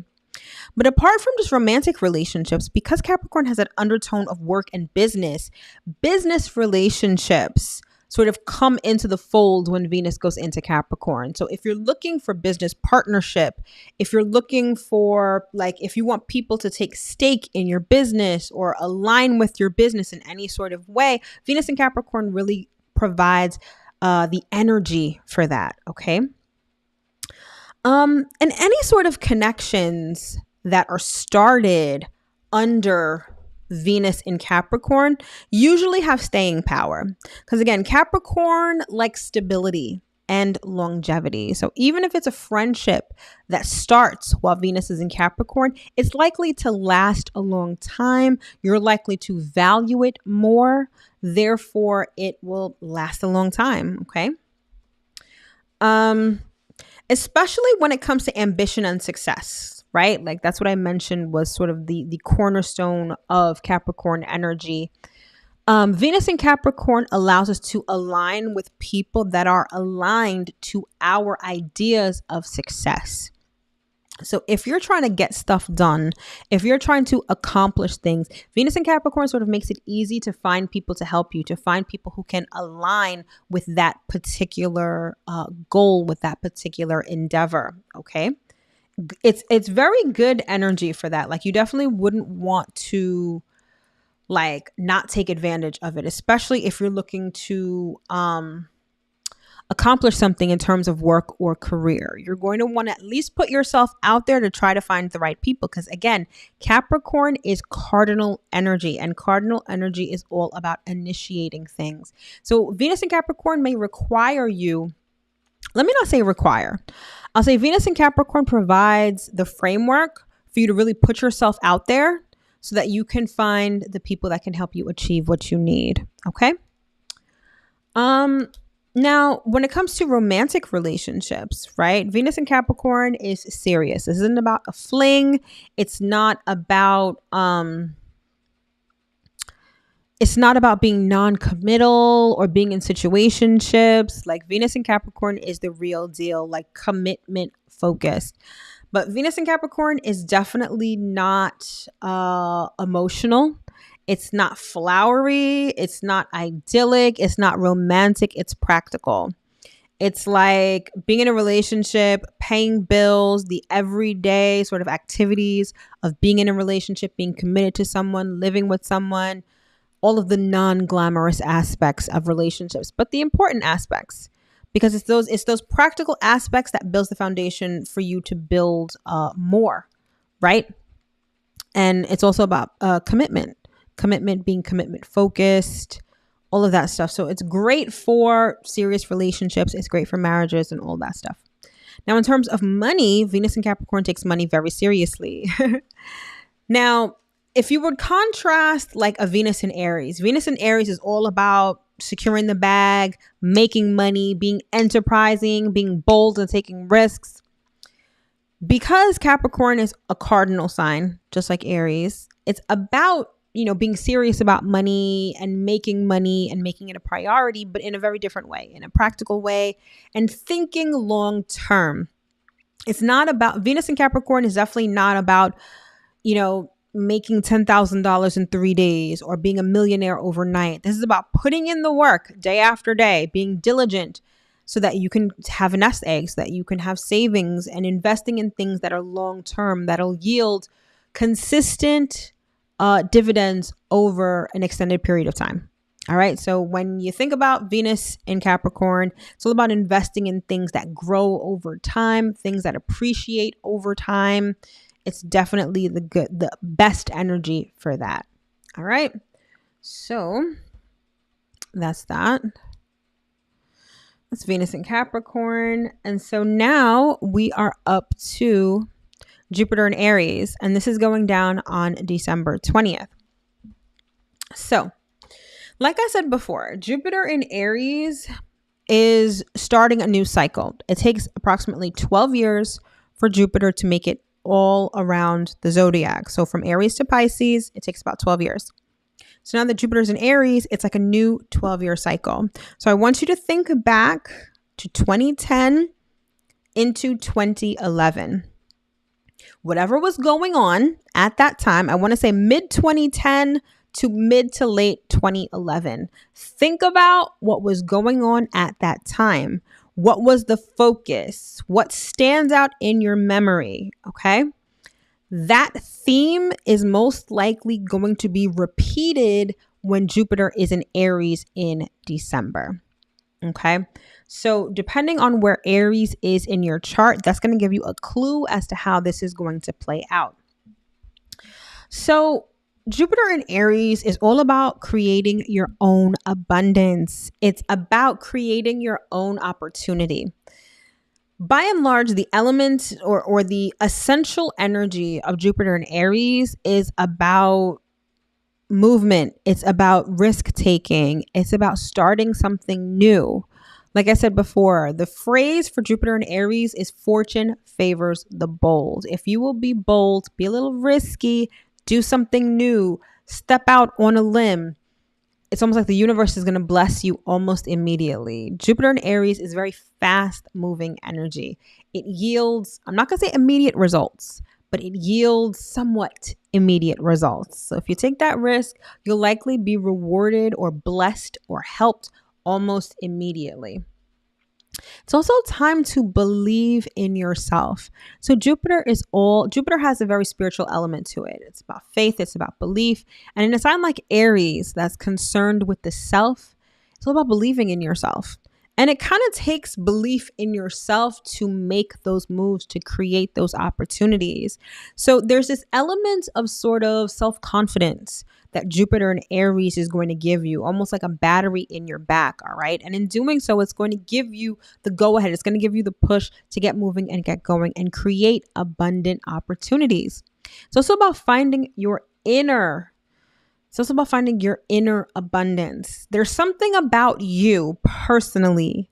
[SPEAKER 1] But apart from just romantic relationships, because Capricorn has an undertone of work and business relationships sort of come into the fold when Venus goes into Capricorn. So if you're looking for business partnership, if you're looking for, like, if you want people to take stake in your business or align with your business in any sort of way, Venus in Capricorn really provides the energy for that. Okay. And any sort of connections that are started under Venus in Capricorn usually have staying power. Because again, Capricorn likes stability and longevity. So even if it's a friendship that starts while Venus is in Capricorn, it's likely to last a long time. You're likely to value it more. Therefore, it will last a long time. Okay. Especially when it comes to ambition and success, right? Like that's what I mentioned was sort of the cornerstone of Capricorn energy. Venus in Capricorn allows us to align with people that are aligned to our ideas of success. So if you're trying to get stuff done, if you're trying to accomplish things, Venus in Capricorn sort of makes it easy to find people to help you, to find people who can align with that particular goal, with that particular endeavor. Okay. It's very good energy for that. Like you definitely wouldn't want to like not take advantage of it, especially if you're looking to accomplish something in terms of work or career. You're going to want to at least put yourself out there to try to find the right people. Because again, Capricorn is cardinal energy, and cardinal energy is all about initiating things. So Venus in Capricorn may require you, let me not say require, I'll say Venus in Capricorn provides the framework for you to really put yourself out there so that you can find the people that can help you achieve what you need. Okay. Now, when it comes to romantic relationships, right? Venus in Capricorn is serious. This isn't about a fling. It's not about being non-committal or being in situationships. Like Venus in Capricorn is the real deal, like commitment focused. But Venus in Capricorn is definitely not emotional. It's not flowery. It's not idyllic. It's not romantic. It's practical. It's like being in a relationship, paying bills, the everyday sort of activities of being in a relationship, being committed to someone, living with someone, all of the non-glamorous aspects of relationships, but the important aspects, because it's those practical aspects that builds the foundation for you to build more, right? And it's also about commitment being commitment focused, all of that stuff. So it's great for serious relationships. It's great for marriages and all that stuff. Now, in terms of money, Venus in Capricorn takes money very seriously. Now, if you would contrast like a Venus in Aries is all about securing the bag, making money, being enterprising, being bold and taking risks. Because Capricorn is a cardinal sign, just like Aries, it's about, being serious about money and making it a priority, but in a very different way, in a practical way, and thinking long term. It's not about, Venus in Capricorn is definitely not about, making $10,000 in 3 days or being a millionaire overnight. This is about putting in the work day after day, being diligent so that you can have a nest egg, so that you can have savings, and investing in things that are long term, that'll yield consistent dividends over an extended period of time. All right. So when you think about Venus in Capricorn, it's all about investing in things that grow over time, things that appreciate over time. It's definitely the best energy for that. All right. So that's that. That's Venus in Capricorn. And so now we are up to Jupiter in Aries, and this is going down on December 20th. So, like I said before, Jupiter in Aries is starting a new cycle. It takes approximately 12 years for Jupiter to make it all around the zodiac. So from Aries to Pisces, it takes about 12 years. So now that Jupiter's in Aries, it's like a new 12-year cycle. So I want you to think back to 2010 into 2011. Whatever was going on at that time, I want to say mid 2010 to mid to late 2011. Think about what was going on at that time. What was the focus? What stands out in your memory? Okay. That theme is most likely going to be repeated when Jupiter is in Aries in December. Okay. So depending on where Aries is in your chart, that's going to give you a clue as to how this is going to play out. So Jupiter in Aries is all about creating your own abundance. It's about creating your own opportunity. By and large, the element or the essential energy of Jupiter in Aries is about movement. It's about risk taking. It's about starting something new. Like I said before, the phrase for Jupiter in Aries is fortune favors the bold. If you will be bold, be a little risky, do something new, step out on a limb, it's almost like the universe is going to bless you almost immediately. Jupiter in Aries is very fast moving energy. It yields, I'm not going to say immediate results, but it yields somewhat immediate results. So if you take that risk, you'll likely be rewarded or blessed or helped almost immediately. It's also time to believe in yourself. So Jupiter has a very spiritual element to it. It's about faith. It's about belief. And in a sign like Aries that's concerned with the self, it's all about believing in yourself. And it kind of takes belief in yourself to make those moves, to create those opportunities. So there's this element of sort of self-confidence that Jupiter in Aries is going to give you, almost like a battery in your back, all right? And in doing so, it's going to give you the go-ahead. It's going to give you the push to get moving and get going and create abundant opportunities. It's also about finding your inner abundance. There's something about you personally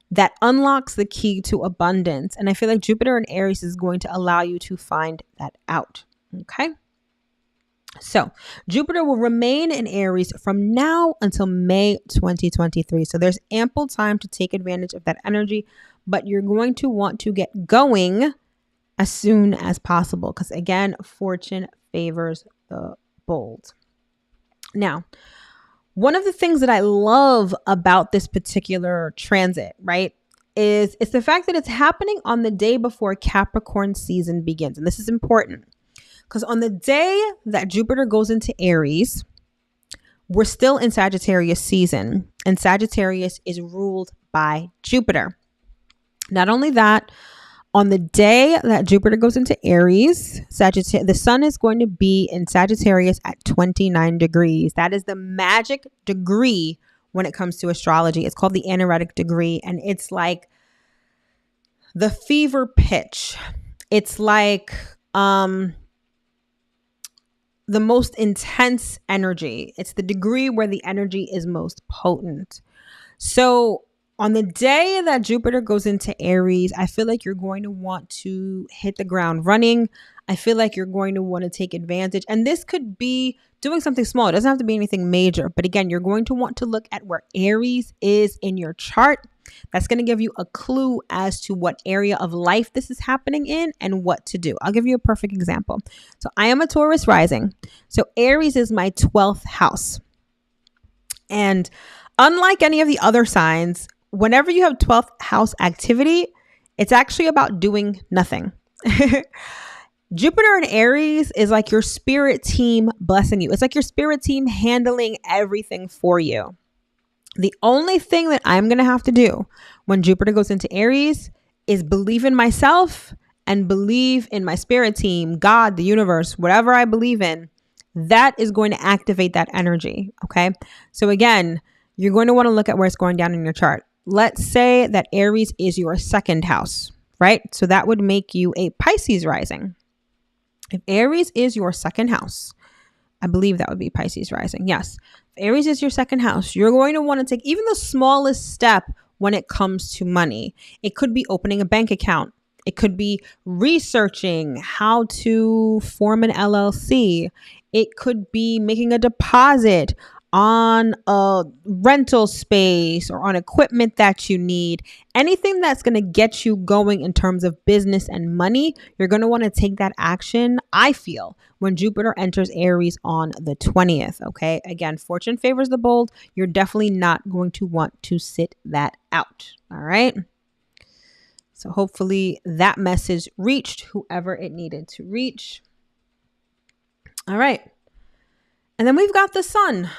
[SPEAKER 1] that unlocks the key to abundance. And I feel like Jupiter in Aries is going to allow you to find that out. Okay. So Jupiter will remain in Aries from now until May 2023. So there's ample time to take advantage of that energy, but you're going to want to get going as soon as possible because, again, fortune favors the bold. Now, one of the things that I love about this particular transit, right, is it's the fact that it's happening on the day before Capricorn season begins. And this is important because on the day that Jupiter goes into Aries, we're still in Sagittarius season, and Sagittarius is ruled by Jupiter. Not only that, on the day that Jupiter goes into Aries, the sun is going to be in Sagittarius at 29 degrees. That is the magic degree when it comes to astrology. It's called the anaretic degree, and it's like the fever pitch. It's like the most intense energy. It's the degree where the energy is most potent. So on the day that Jupiter goes into Aries, I feel like you're going to want to hit the ground running. I feel like you're going to want to take advantage. And this could be doing something small. It doesn't have to be anything major. But again, you're going to want to look at where Aries is in your chart. That's going to give you a clue as to what area of life this is happening in and what to do. I'll give you a perfect example. So I am a Taurus rising. So Aries is my 12th house. And unlike any of the other signs, whenever you have 12th house activity, it's actually about doing nothing. Jupiter in Aries is like your spirit team blessing you. It's like your spirit team handling everything for you. The only thing that I'm going to have to do when Jupiter goes into Aries is believe in myself and believe in my spirit team, God, the universe, whatever I believe in. That is going to activate that energy. Okay. So again, you're going to want to look at where it's going down in your chart. Let's say that Aries is your second house, right? So that would make you a Pisces rising. If Aries is your second house, I believe that would be Pisces rising. Yes. If Aries is your second house, you're going to want to take even the smallest step when it comes to money. It could be opening a bank account. It could be researching how to form an LLC. It could be making a deposit on a rental space or on equipment that you need. Anything that's going to get you going in terms of business and money, you're going to want to take that action, I feel, when Jupiter enters Aries on the 20th. Okay. Again, fortune favors the bold. You're definitely not going to want to sit that out. All right. So hopefully that message reached whoever it needed to reach. All right. And then we've got the sun.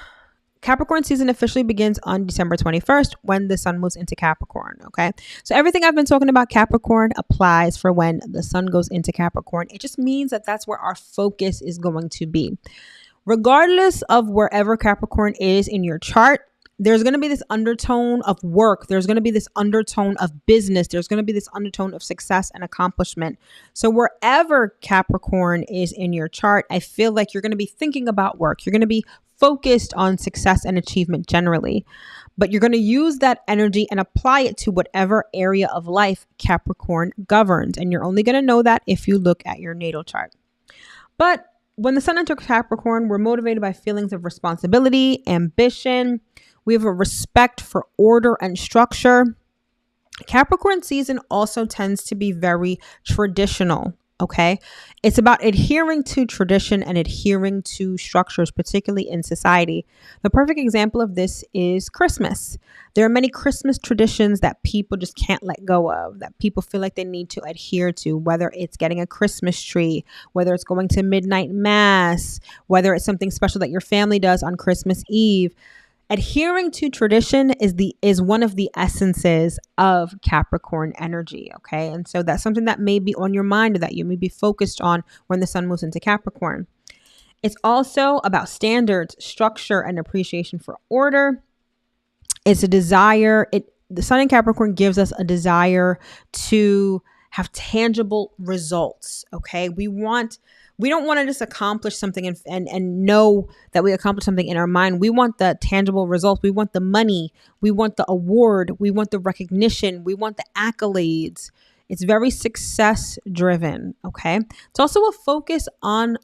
[SPEAKER 1] Capricorn season officially begins on December 21st when the sun moves into Capricorn. Okay. So everything I've been talking about Capricorn applies for when the sun goes into Capricorn. It just means that that's where our focus is going to be. Regardless of wherever Capricorn is in your chart, there's going to be this undertone of work. There's going to be this undertone of business. There's going to be this undertone of success and accomplishment. So wherever Capricorn is in your chart, I feel like you're going to be thinking about work. You're going to be focused on success and achievement generally, but you're going to use that energy and apply it to whatever area of life Capricorn governs. And you're only going to know that if you look at your natal chart. But when the sun enters Capricorn, we're motivated by feelings of responsibility, ambition. We have a respect for order and structure. Capricorn season also tends to be very traditional. Okay. It's about adhering to tradition and adhering to structures, particularly in society. The perfect example of this is Christmas. There are many Christmas traditions that people just can't let go of, that people feel like they need to adhere to, whether it's getting a Christmas tree, whether it's going to midnight mass, whether it's something special that your family does on Christmas Eve. Adhering to tradition is one of the essences of Capricorn energy, okay? And so that's something that may be on your mind or that you may be focused on when the sun moves into Capricorn. It's also about standards, structure, and appreciation for order. It's a desire. The sun in Capricorn gives us a desire to have tangible results, okay? We don't want to just accomplish something and know that we accomplished something in our mind. We want the tangible results. We want the money. We want the award. We want the recognition. We want the accolades. It's very success driven. Okay. It's also a focus on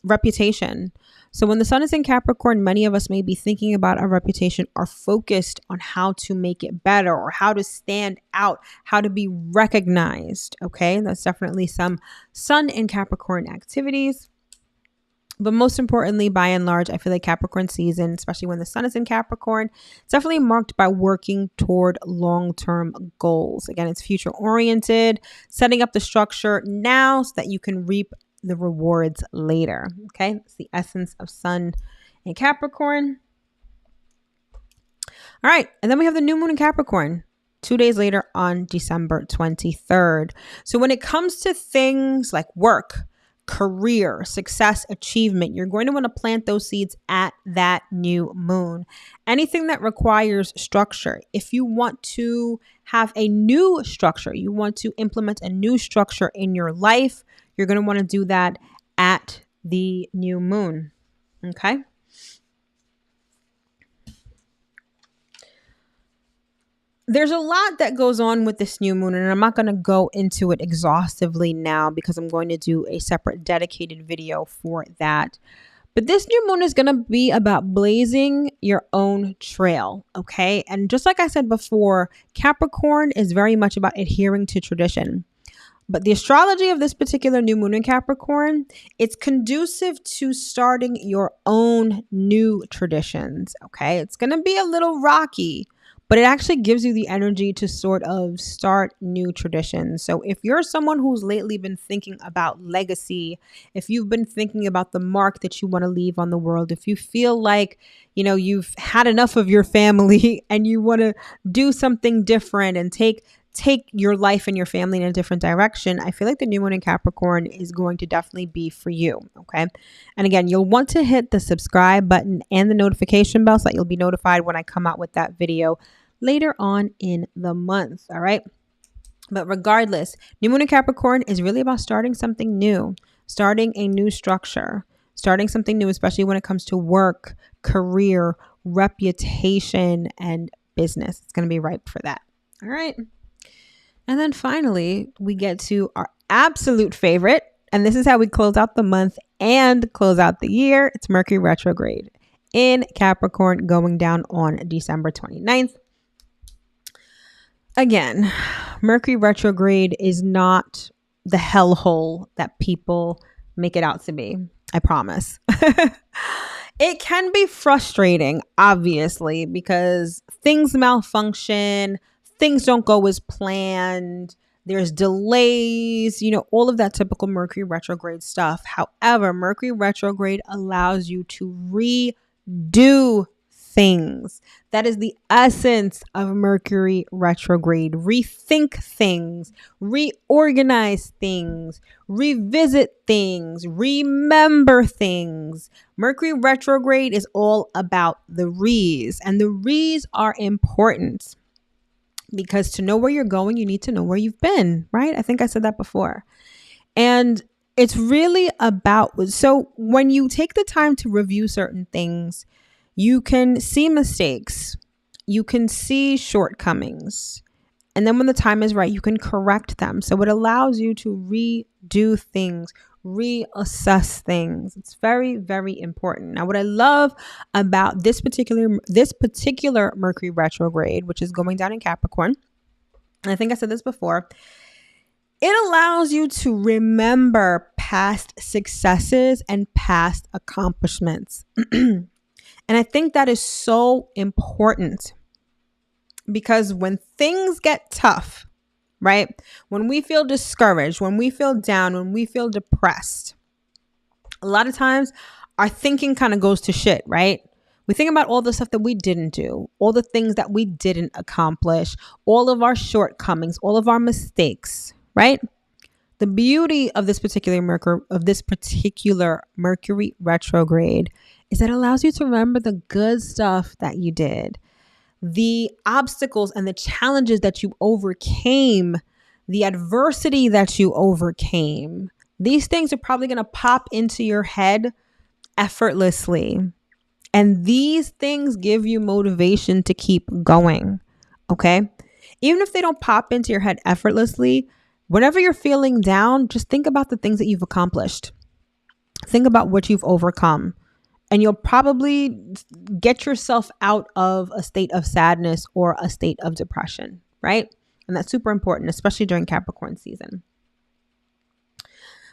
[SPEAKER 1] reputation. So when the sun is in Capricorn, many of us may be thinking about our reputation, are focused on how to make it better or how to stand out, how to be recognized. Okay. That's definitely some sun in Capricorn activities. But most importantly, by and large, I feel like Capricorn season, especially when the sun is in Capricorn, it's definitely marked by working toward long-term goals. Again, it's future oriented, setting up the structure now so that you can reap the rewards later. Okay. That's the essence of sun in Capricorn. All right. And then we have the new moon in Capricorn 2 days later on December 23rd. So when it comes to things like work, career, success, achievement, you're going to want to plant those seeds at that new moon. Anything that requires structure. If you want to have a new structure, you want to implement a new structure in your life, you're going to want to do that at the new moon. Okay. There's a lot that goes on with this new moon, and I'm not going to go into it exhaustively now because I'm going to do a separate dedicated video for that. But this new moon is going to be about blazing your own trail, okay? And just like I said before, Capricorn is very much about adhering to tradition. But the astrology of this particular new moon in Capricorn, it's conducive to starting your own new traditions, okay? It's going to be a little rocky, but it actually gives you the energy to sort of start new traditions. So if you're someone who's lately been thinking about legacy, if you've been thinking about the mark that you want to leave on the world, if you feel like, you've had enough of your family and you want to do something different and take your life and your family in a different direction, I feel like the new moon in Capricorn is going to definitely be for you. Okay. And again, you'll want to hit the subscribe button and the notification bell so that you'll be notified when I come out with that video later on in the month. All right. But regardless, new moon in Capricorn is really about starting something new, starting a new structure, starting something new, especially when it comes to work, career, reputation, and business. It's going to be ripe for that. All right. And then finally, we get to our absolute favorite. And this is how we close out the month and close out the year. It's Mercury retrograde in Capricorn going down on December 29th. Again, Mercury retrograde is not the hellhole that people make it out to be. I promise. It can be frustrating, obviously, because things malfunction. Things don't go as planned. There's delays, all of that typical Mercury retrograde stuff. However, Mercury retrograde allows you to redo things. That is the essence of Mercury retrograde. Rethink things, reorganize things, revisit things, remember things. Mercury retrograde is all about the re's, and the re's are important. Because to know where you're going, you need to know where you've been, right? I think I said that before. And it's really about, so when you take the time to review certain things, you can see mistakes, you can see shortcomings. And then when the time is right, you can correct them. So it allows you to redo things, reassess things. It's very, very important. Now, what I love about this particular Mercury retrograde, which is going down in Capricorn, and I think I said this before, it allows you to remember past successes and past accomplishments. And I think that is so important because when things get tough, right? When we feel discouraged, when we feel down, when we feel depressed, a lot of times our thinking kind of goes to shit, right? We think about all the stuff that we didn't do, all the things that we didn't accomplish, all of our shortcomings, all of our mistakes, right? The beauty of this particular Mercury retrograde is that it allows you to remember the good stuff that you did, the obstacles and the challenges that you overcame, the adversity that you overcame. These things are probably going to pop into your head effortlessly. And these things give you motivation to keep going. Okay. Even if they don't pop into your head effortlessly, whenever you're feeling down, just think about the things that you've accomplished. Think about what you've overcome. And you'll probably get yourself out of a state of sadness or a state of depression, right? And that's super important, especially during Capricorn season.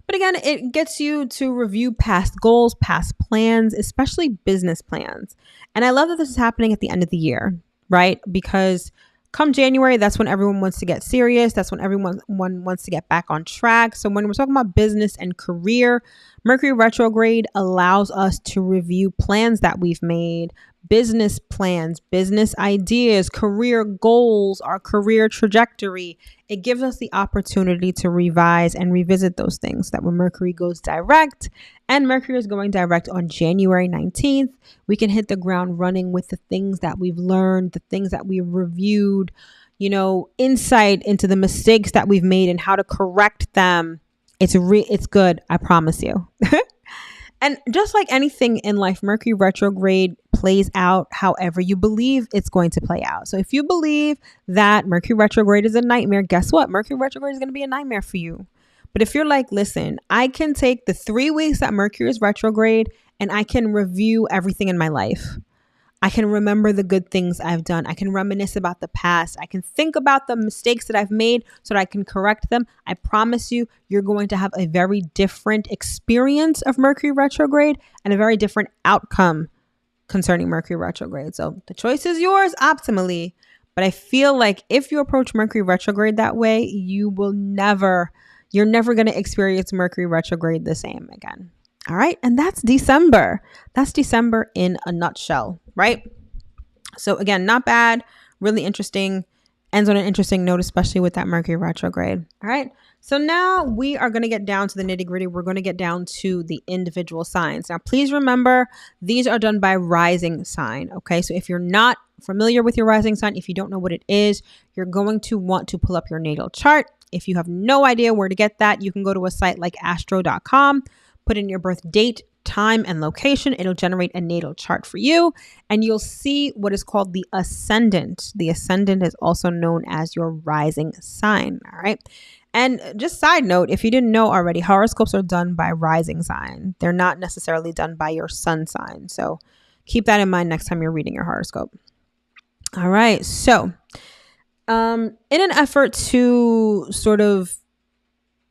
[SPEAKER 1] But again, it gets you to review past goals, past plans, especially business plans. And I love that this is happening at the end of the year, right? Because come January, that's when everyone wants to get serious. That's when everyone wants to get back on track. So when we're talking about business and career, Mercury retrograde allows us to review plans that we've made, business plans, business ideas, career goals, our career trajectory. It gives us the opportunity to revise and revisit those things that when Mercury goes direct, and Mercury is going direct on January 19th, we can hit the ground running with the things that we've learned, the things that we've reviewed, insight into the mistakes that we've made and how to correct them. It's good. I promise you. And just like anything in life, Mercury retrograde plays out however you believe it's going to play out. So if you believe that Mercury retrograde is a nightmare, guess what? Mercury retrograde is going to be a nightmare for you. But if you're like, listen, I can take the 3 weeks that Mercury is retrograde and I can review everything in my life. I can remember the good things I've done. I can reminisce about the past. I can think about the mistakes that I've made so that I can correct them. I promise you, you're going to have a very different experience of Mercury retrograde and a very different outcome concerning Mercury retrograde. So the choice is yours optimally. But I feel like if you approach Mercury retrograde that way, you're never going to experience Mercury retrograde the same again. All right. And that's December. That's December in a nutshell, right? So again, not bad, really interesting, ends on an interesting note, especially with that Mercury retrograde. All right. So now we are going to get down to the nitty gritty. We're going to get down to the individual signs. Now, please remember, these are done by rising sign. Okay. So if you're not familiar with your rising sign, if you don't know what it is, you're going to want to pull up your natal chart. If you have no idea where to get that, you can go to a site like astro.com. Put in your birth date, time, and location. It'll generate a natal chart for you, and you'll see what is called the ascendant. The ascendant is also known as your rising sign. All right. And just side note, if you didn't know already, horoscopes are done by rising sign. They're not necessarily done by your sun sign. So keep that in mind next time you're reading your horoscope. All right. So in an effort to sort of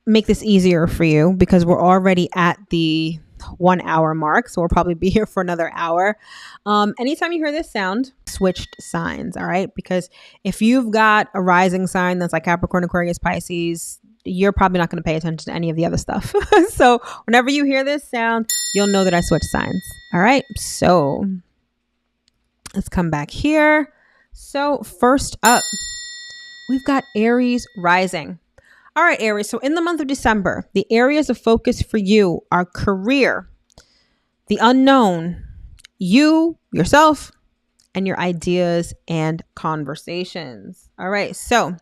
[SPEAKER 1] make this easier for you, because we're already at the 1 hour mark, so we'll probably be here for another hour. Anytime you hear this sound, switched signs, all right? Because if you've got a rising sign that's like Capricorn, Aquarius, Pisces, you're probably not going to pay attention to any of the other stuff. So whenever you hear this sound, you'll know that I switched signs. All right, so let's come back here. So first up, we've got Aries rising. All right, Aries. So in the month of December, the areas of focus for you are career, the unknown, you, yourself, and your ideas and conversations. All right. So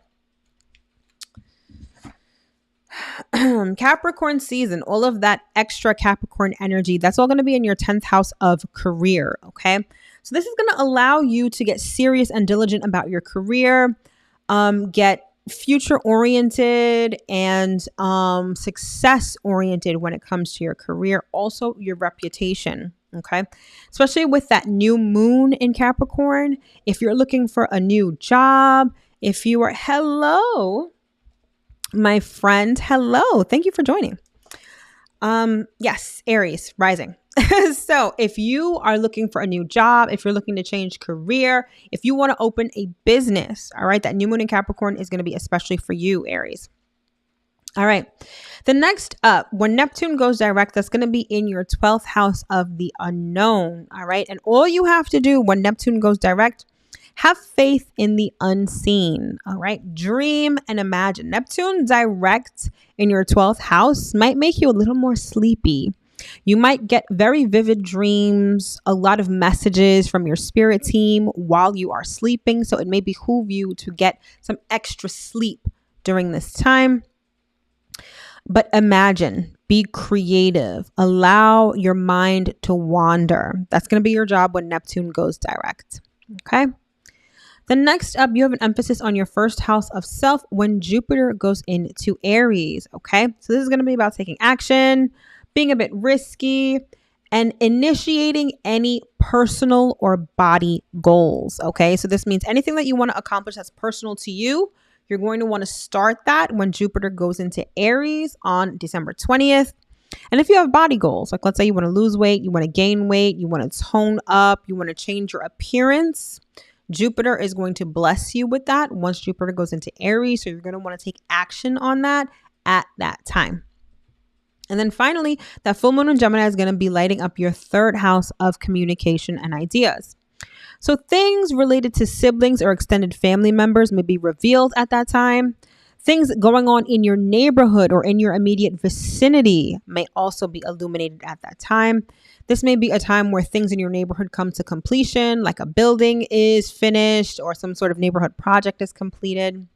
[SPEAKER 1] Capricorn season, all of that extra Capricorn energy, that's all going to be in your 10th house of career. Okay. So this is going to allow you to get serious and diligent about your career, get future oriented and success oriented when it comes to your career, also your reputation. Okay. Especially with that new moon in Capricorn. If you're looking for a new job, if you are, hello, my friend, hello. Thank you for joining. Yes, Aries rising. So if you are looking for a new job, if you're looking to change career, if you want to open a business, all right, that new moon in Capricorn is going to be especially for you, Aries. All right. The next up, when Neptune goes direct, that's going to be in your 12th house of the unknown. All right. And all you have to do when Neptune goes direct, have faith in the unseen. All right. Dream and imagine. Neptune direct in your 12th house might make you a little more sleepy. You might get very vivid dreams, a lot of messages from your spirit team while you are sleeping. So it may behoove you to get some extra sleep during this time. But imagine, be creative, allow your mind to wander. That's going to be your job when Neptune goes direct. Okay. The next up, you have an emphasis on your first house of self when Jupiter goes into Aries. Okay. So this is going to be about taking action, being a bit risky, and initiating any personal or body goals. Okay. So this means anything that you want to accomplish that's personal to you, you're going to want to start that when Jupiter goes into Aries on December 20th. And if you have body goals, like let's say you want to lose weight, you want to gain weight, you want to tone up, you want to change your appearance, Jupiter is going to bless you with that once Jupiter goes into Aries. So you're going to want to take action on that at that time. And then finally, that full moon in Gemini is going to be lighting up your 3rd house of communication and ideas. So things related to siblings or extended family members may be revealed at that time. Things going on in your neighborhood or in your immediate vicinity may also be illuminated at that time. This may be a time where things in your neighborhood come to completion, like a building is finished or some sort of neighborhood project is completed.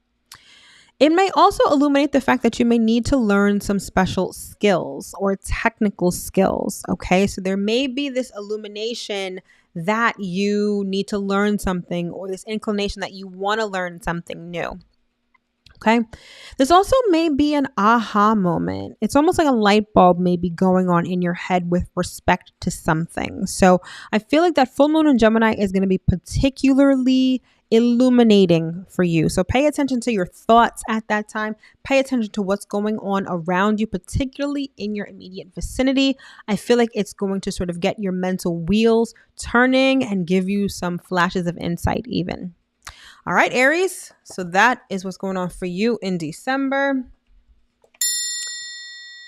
[SPEAKER 1] It may also illuminate the fact that you may need to learn some special skills or technical skills. Okay. So there may be this illumination that you need to learn something, or this inclination that you want to learn something new. Okay. This also may be an aha moment. It's almost like a light bulb may be going on in your head with respect to something. So I feel like that full moon in Gemini is going to be particularly illuminating for you. So pay attention to your thoughts at that time. Pay attention to what's going on around you, particularly in your immediate vicinity. I feel like it's going to sort of get your mental wheels turning and give you some flashes of insight even. All right, Aries. So that is what's going on for you in December.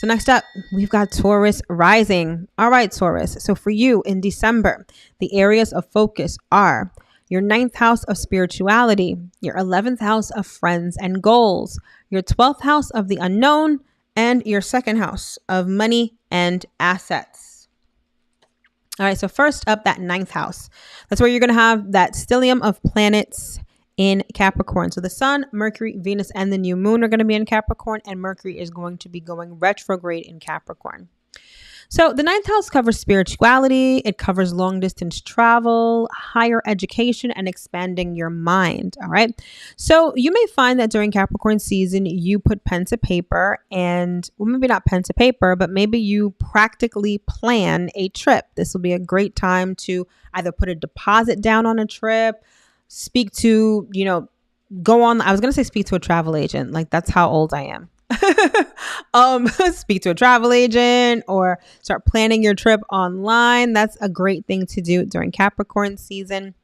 [SPEAKER 1] So next up, we've got Taurus rising. All right, Taurus. So for you in December, the areas of focus are your 9th house of spirituality, your 11th house of friends and goals, your 12th house of the unknown, and your 2nd house of money and assets. All right, so first up, that 9th house. That's where you're going to have that stellium of planets in Capricorn. So the sun, Mercury, Venus, and the new moon are going to be in Capricorn, and Mercury is going to be going retrograde in Capricorn. So the 9th house covers spirituality. It covers long distance travel, higher education, and expanding your mind. All right. So you may find that during Capricorn season, you put pen to paper and, well, maybe not pen to paper, but maybe you practically plan a trip. This will be a great time to either put a deposit down on a trip, speak to, go on. I was going to say speak to a travel agent. Like, that's how old I am. Speak to a travel agent or start planning your trip online. That's a great thing to do during Capricorn season.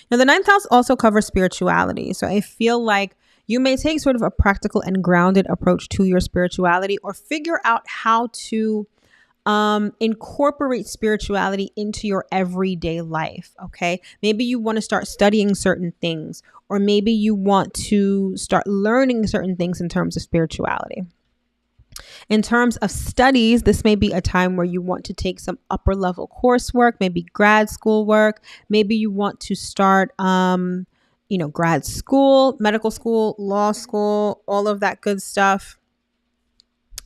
[SPEAKER 1] Now, the 9th house also covers spirituality. So I feel like you may take sort of a practical and grounded approach to your spirituality, or figure out how to incorporate spirituality into your everyday life. Okay. Maybe you want to start studying certain things, or maybe you want to start learning certain things in terms of spirituality. In terms of studies, this may be a time where you want to take some upper level coursework, maybe grad school work. Maybe you want to start, grad school, medical school, law school, all of that good stuff.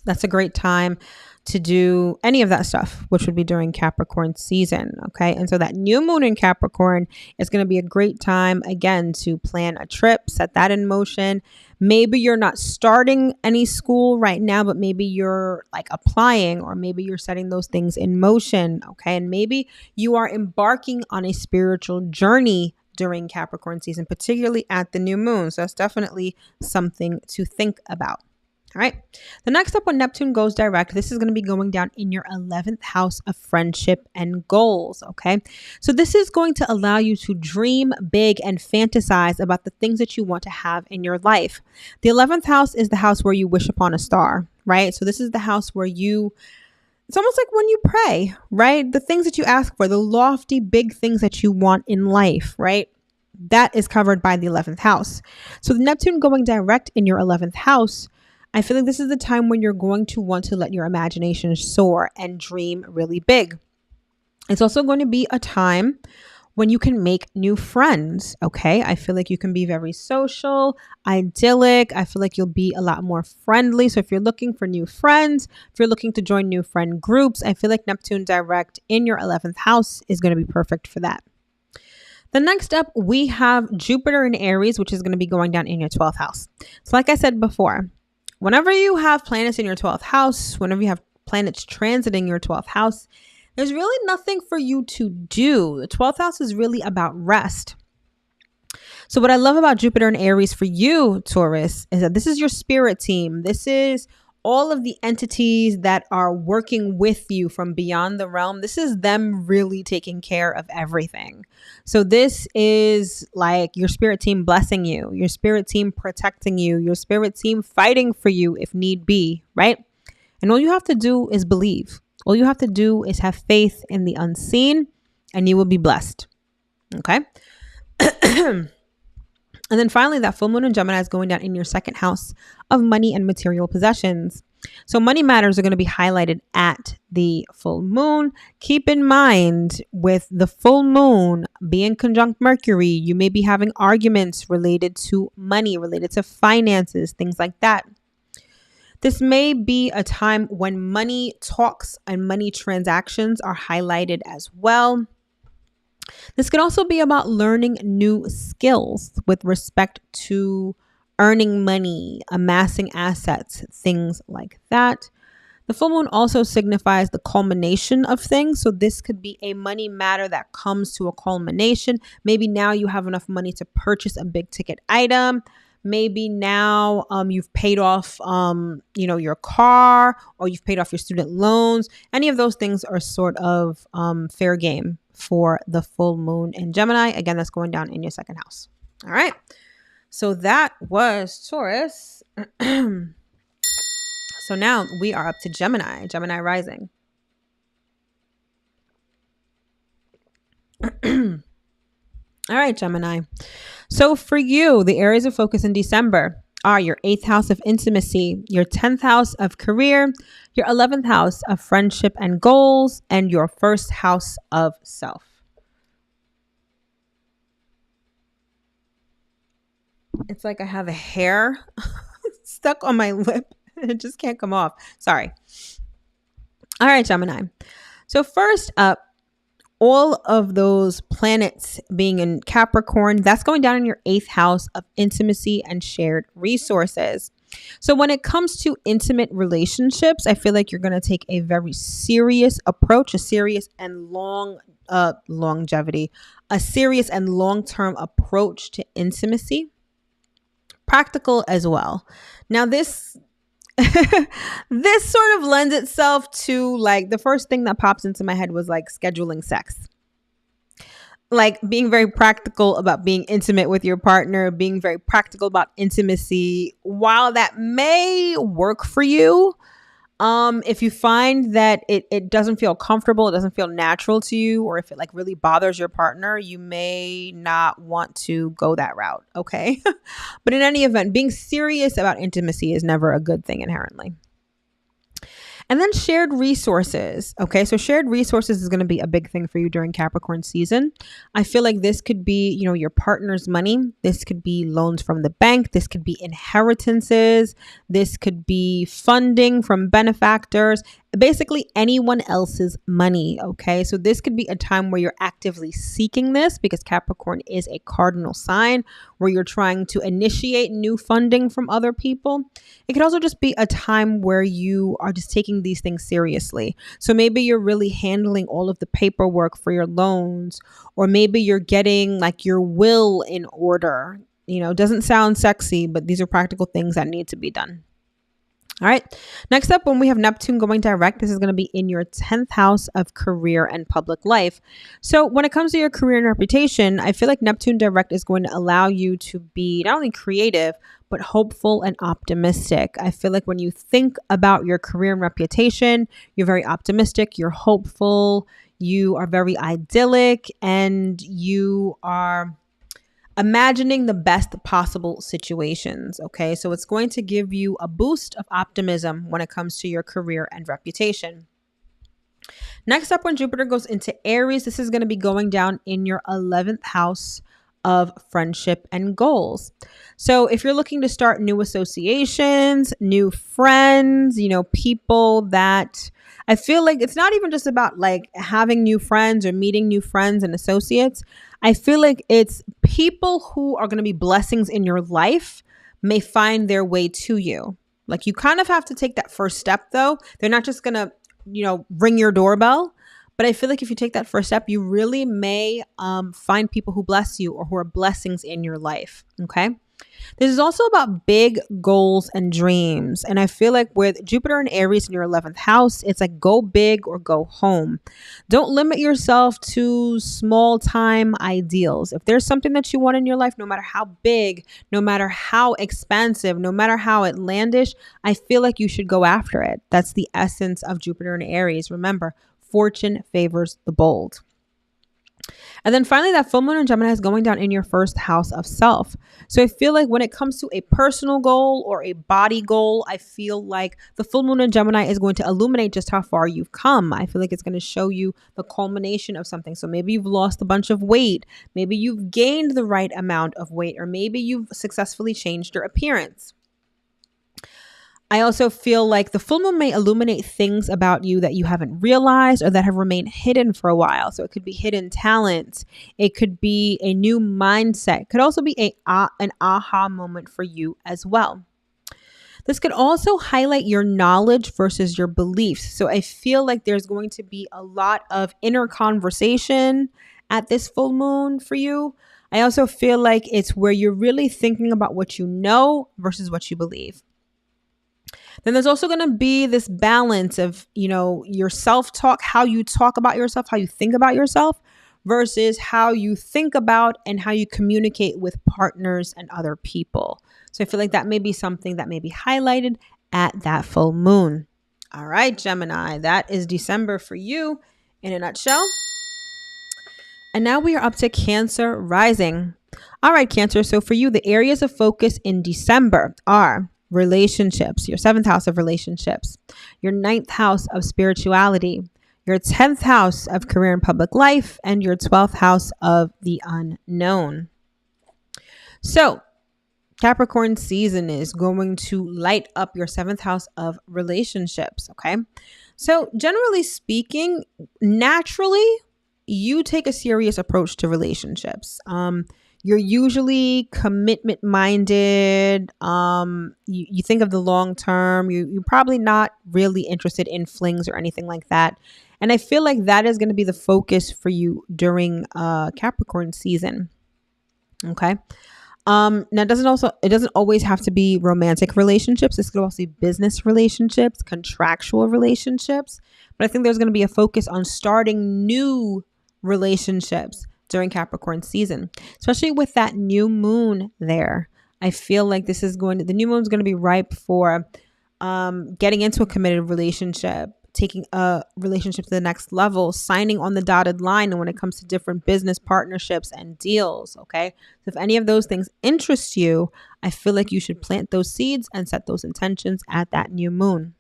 [SPEAKER 1] That's a great time to do any of that stuff, which would be during Capricorn season. Okay. And so that new moon in Capricorn is going to be a great time, again, to plan a trip, set that in motion. Maybe you're not starting any school right now, but maybe you're like applying, or maybe you're setting those things in motion. Okay. And maybe you are embarking on a spiritual journey during Capricorn season, particularly at the new moon. So that's definitely something to think about. All right. The next up, when Neptune goes direct, this is going to be going down in your 11th house of friendship and goals. Okay. So this is going to allow you to dream big and fantasize about the things that you want to have in your life. The 11th house is the house where you wish upon a star, right? So this is the house where it's almost like when you pray, right? The things that you ask for, the lofty, big things that you want in life, right? That is covered by the 11th house. So the Neptune going direct in your 11th house, I feel like this is the time when you're going to want to let your imagination soar and dream really big. It's also going to be a time when you can make new friends. Okay. I feel like you can be very social, idyllic. I feel like you'll be a lot more friendly. So if you're looking for new friends, if you're looking to join new friend groups, I feel like Neptune direct in your 11th house is going to be perfect for that. The next up, we have Jupiter in Aries, which is going to be going down in your 12th house. So like I said before, whenever you have planets in your 12th house, whenever you have planets transiting your 12th house, there's really nothing for you to do. The 12th house is really about rest. So what I love about Jupiter and Aries for you, Taurus, is that this is your spirit team. This is all of the entities that are working with you from beyond the realm. This is them really taking care of everything. So this is like your spirit team blessing you, your spirit team protecting you, your spirit team fighting for you if need be, right? And all you have to do is believe. All you have to do is have faith in the unseen, and you will be blessed. Okay. And then finally, that full moon in Gemini is going down in your 2nd house of money and material possessions. So money matters are going to be highlighted at the full moon. Keep in mind, with the full moon being conjunct Mercury, you may be having arguments related to money, related to finances, things like that. This may be a time when money talks and money transactions are highlighted as well. This could also be about learning new skills with respect to earning money, amassing assets, things like that. The full moon also signifies the culmination of things. So this could be a money matter that comes to a culmination. Maybe now you have enough money to purchase a big ticket item. Maybe now you've paid off, your car, or you've paid off your student loans. Any of those things are sort of fair game for the full moon in Gemini. Again, that's going down in your second house. All right. So that was Taurus. So now we are up to Gemini rising. All right, Gemini. So for you, the areas of focus in December are your 8th house of intimacy, your 10th house of career, your 11th house of friendship and goals, and your 1st house of self. It's like I have a hair stuck on my lip. It just can't come off. Sorry. All right, Gemini. So first up, all of those planets being in Capricorn, that's going down in your 8th house of intimacy and shared resources. So when it comes to intimate relationships, I feel like you're going to take a very serious approach, a serious and longevity, a serious and long-term approach to intimacy. Practical as well. Now this sort of lends itself to, like, the first thing that pops into my head was like scheduling sex. Like being very practical about being intimate with your partner, being very practical about intimacy. While that may work for you, if you find that it doesn't feel comfortable, it doesn't feel natural to you, or if it like really bothers your partner, you may not want to go that route. Okay. But in any event, being serious about intimacy is never a good thing inherently. And then shared resources. Okay, so shared resources is going to be a big thing for you during Capricorn season. I feel like this could be, your partner's money. This could be loans from the bank. This could be inheritances. This could be funding from benefactors. Basically anyone else's money. Okay, so this could be a time where you're actively seeking this, because Capricorn is a cardinal sign where you're trying to initiate new funding from other people. It could also just be a time where you are just taking these things seriously. So maybe you're really handling all of the paperwork for your loans, or maybe you're getting like your will in order. Doesn't sound sexy, but these are practical things that need to be done. All right. Next up, when we have Neptune going direct, this is going to be in your 10th house of career and public life. So when it comes to your career and reputation, I feel like Neptune direct is going to allow you to be not only creative, but hopeful and optimistic. I feel like when you think about your career and reputation, you're very optimistic, you're hopeful, you are very idyllic, and you are imagining the best possible situations. Okay, so it's going to give you a boost of optimism when it comes to your career and reputation. Next up, when Jupiter goes into Aries, this is going to be going down in your 11th house of friendship and goals. So if you're looking to start new associations, new friends, people that I feel like it's not even just about like having new friends or meeting new friends and associates. I feel like it's people who are going to be blessings in your life may find their way to you. Like you kind of have to take that first step though. They're not just going to, ring your doorbell. But I feel like if you take that first step, you really may find people who bless you or who are blessings in your life. Okay. This is also about big goals and dreams. And I feel like with Jupiter and Aries in your 11th house, it's like go big or go home. Don't limit yourself to small time ideals. If there's something that you want in your life, no matter how big, no matter how expansive, no matter how outlandish, I feel like you should go after it. That's the essence of Jupiter and Aries. Remember, fortune favors the bold. And then finally, that full moon in Gemini is going down in your first house of self. So I feel like when it comes to a personal goal or a body goal, I feel like the full moon in Gemini is going to illuminate just how far you've come. I feel like it's going to show you the culmination of something. So maybe you've lost a bunch of weight. Maybe you've gained the right amount of weight, or maybe you've successfully changed your appearance. I also feel like the full moon may illuminate things about you that you haven't realized or that have remained hidden for a while. So it could be hidden talent. It could be a new mindset. It could also be an aha moment for you as well. This could also highlight your knowledge versus your beliefs. So I feel like there's going to be a lot of inner conversation at this full moon for you. I also feel like it's where you're really thinking about what you know versus what you believe. Then there's also going to be this balance of, your self-talk, how you talk about yourself, how you think about yourself versus how you think about and how you communicate with partners and other people. So I feel like that may be something that may be highlighted at that full moon. All right, Gemini, that is December for you in a nutshell. And now we are up to Cancer rising. All right, Cancer. So for you, the areas of focus in December are relationships, your 7th house of relationships, your 9th house of spirituality, your 10th house of career and public life, and your 12th house of the unknown. So Capricorn season is going to light up your 7th house of relationships. Okay. So generally speaking, naturally, you take a serious approach to relationships. You're usually commitment minded. You think of the long term. You're probably not really interested in flings or anything like that. And I feel like that is going to be the focus for you during Capricorn season. Okay. Now it doesn't always have to be romantic relationships. This could also be business relationships, contractual relationships. But I think there's going to be a focus on starting new relationships during Capricorn season, especially with that new moon there. I feel like the new moon is going to be ripe for getting into a committed relationship, taking a relationship to the next level, signing on the dotted line. And when it comes to different business partnerships and deals, okay? So if any of those things interest you, I feel like you should plant those seeds and set those intentions at that new moon.